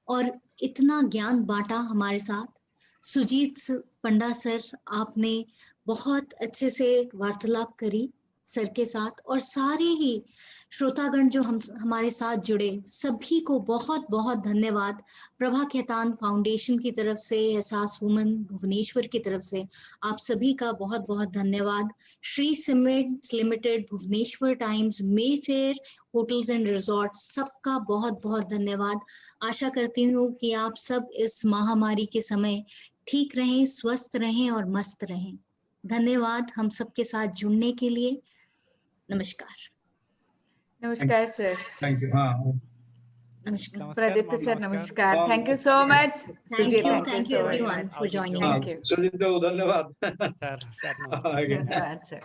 और इतना ज्ञान बांटा हमारे साथ। सुजीत पंडा सर, आपने बहुत अच्छे से वार्तालाप करी सर के साथ, और सारे ही श्रोतागण जो हमारे साथ जुड़े सभी को बहुत बहुत धन्यवाद। प्रभा खेतान फाउंडेशन की तरफ से, एहसास वुमन भुवनेश्वर की तरफ से आप सभी का बहुत बहुत धन्यवाद। Shri Cements Limited, Bhubaneswar Times, Mayfair Hotels and Resorts, सबका बहुत बहुत धन्यवाद। आशा करती हूँ कि आप सब इस महामारी के समय ठीक रहें, स्वस्थ रहें और मस्त रहें। धन्यवाद हम सबके साथ जुड़ने के लिए। नमस्कार। नमस्कार सर। Thank you. हाँ नमस्कार। नमस्कार प्रदीप्त मैम, सर नमस्कार। नमस्कार। Thank you so much Sujit, Thank thank you you so everyone much. for joining हाँ Thank us. you. Sujit babu धन्यवाद। सर नमस्कार। आगे। धन्यवाद सर।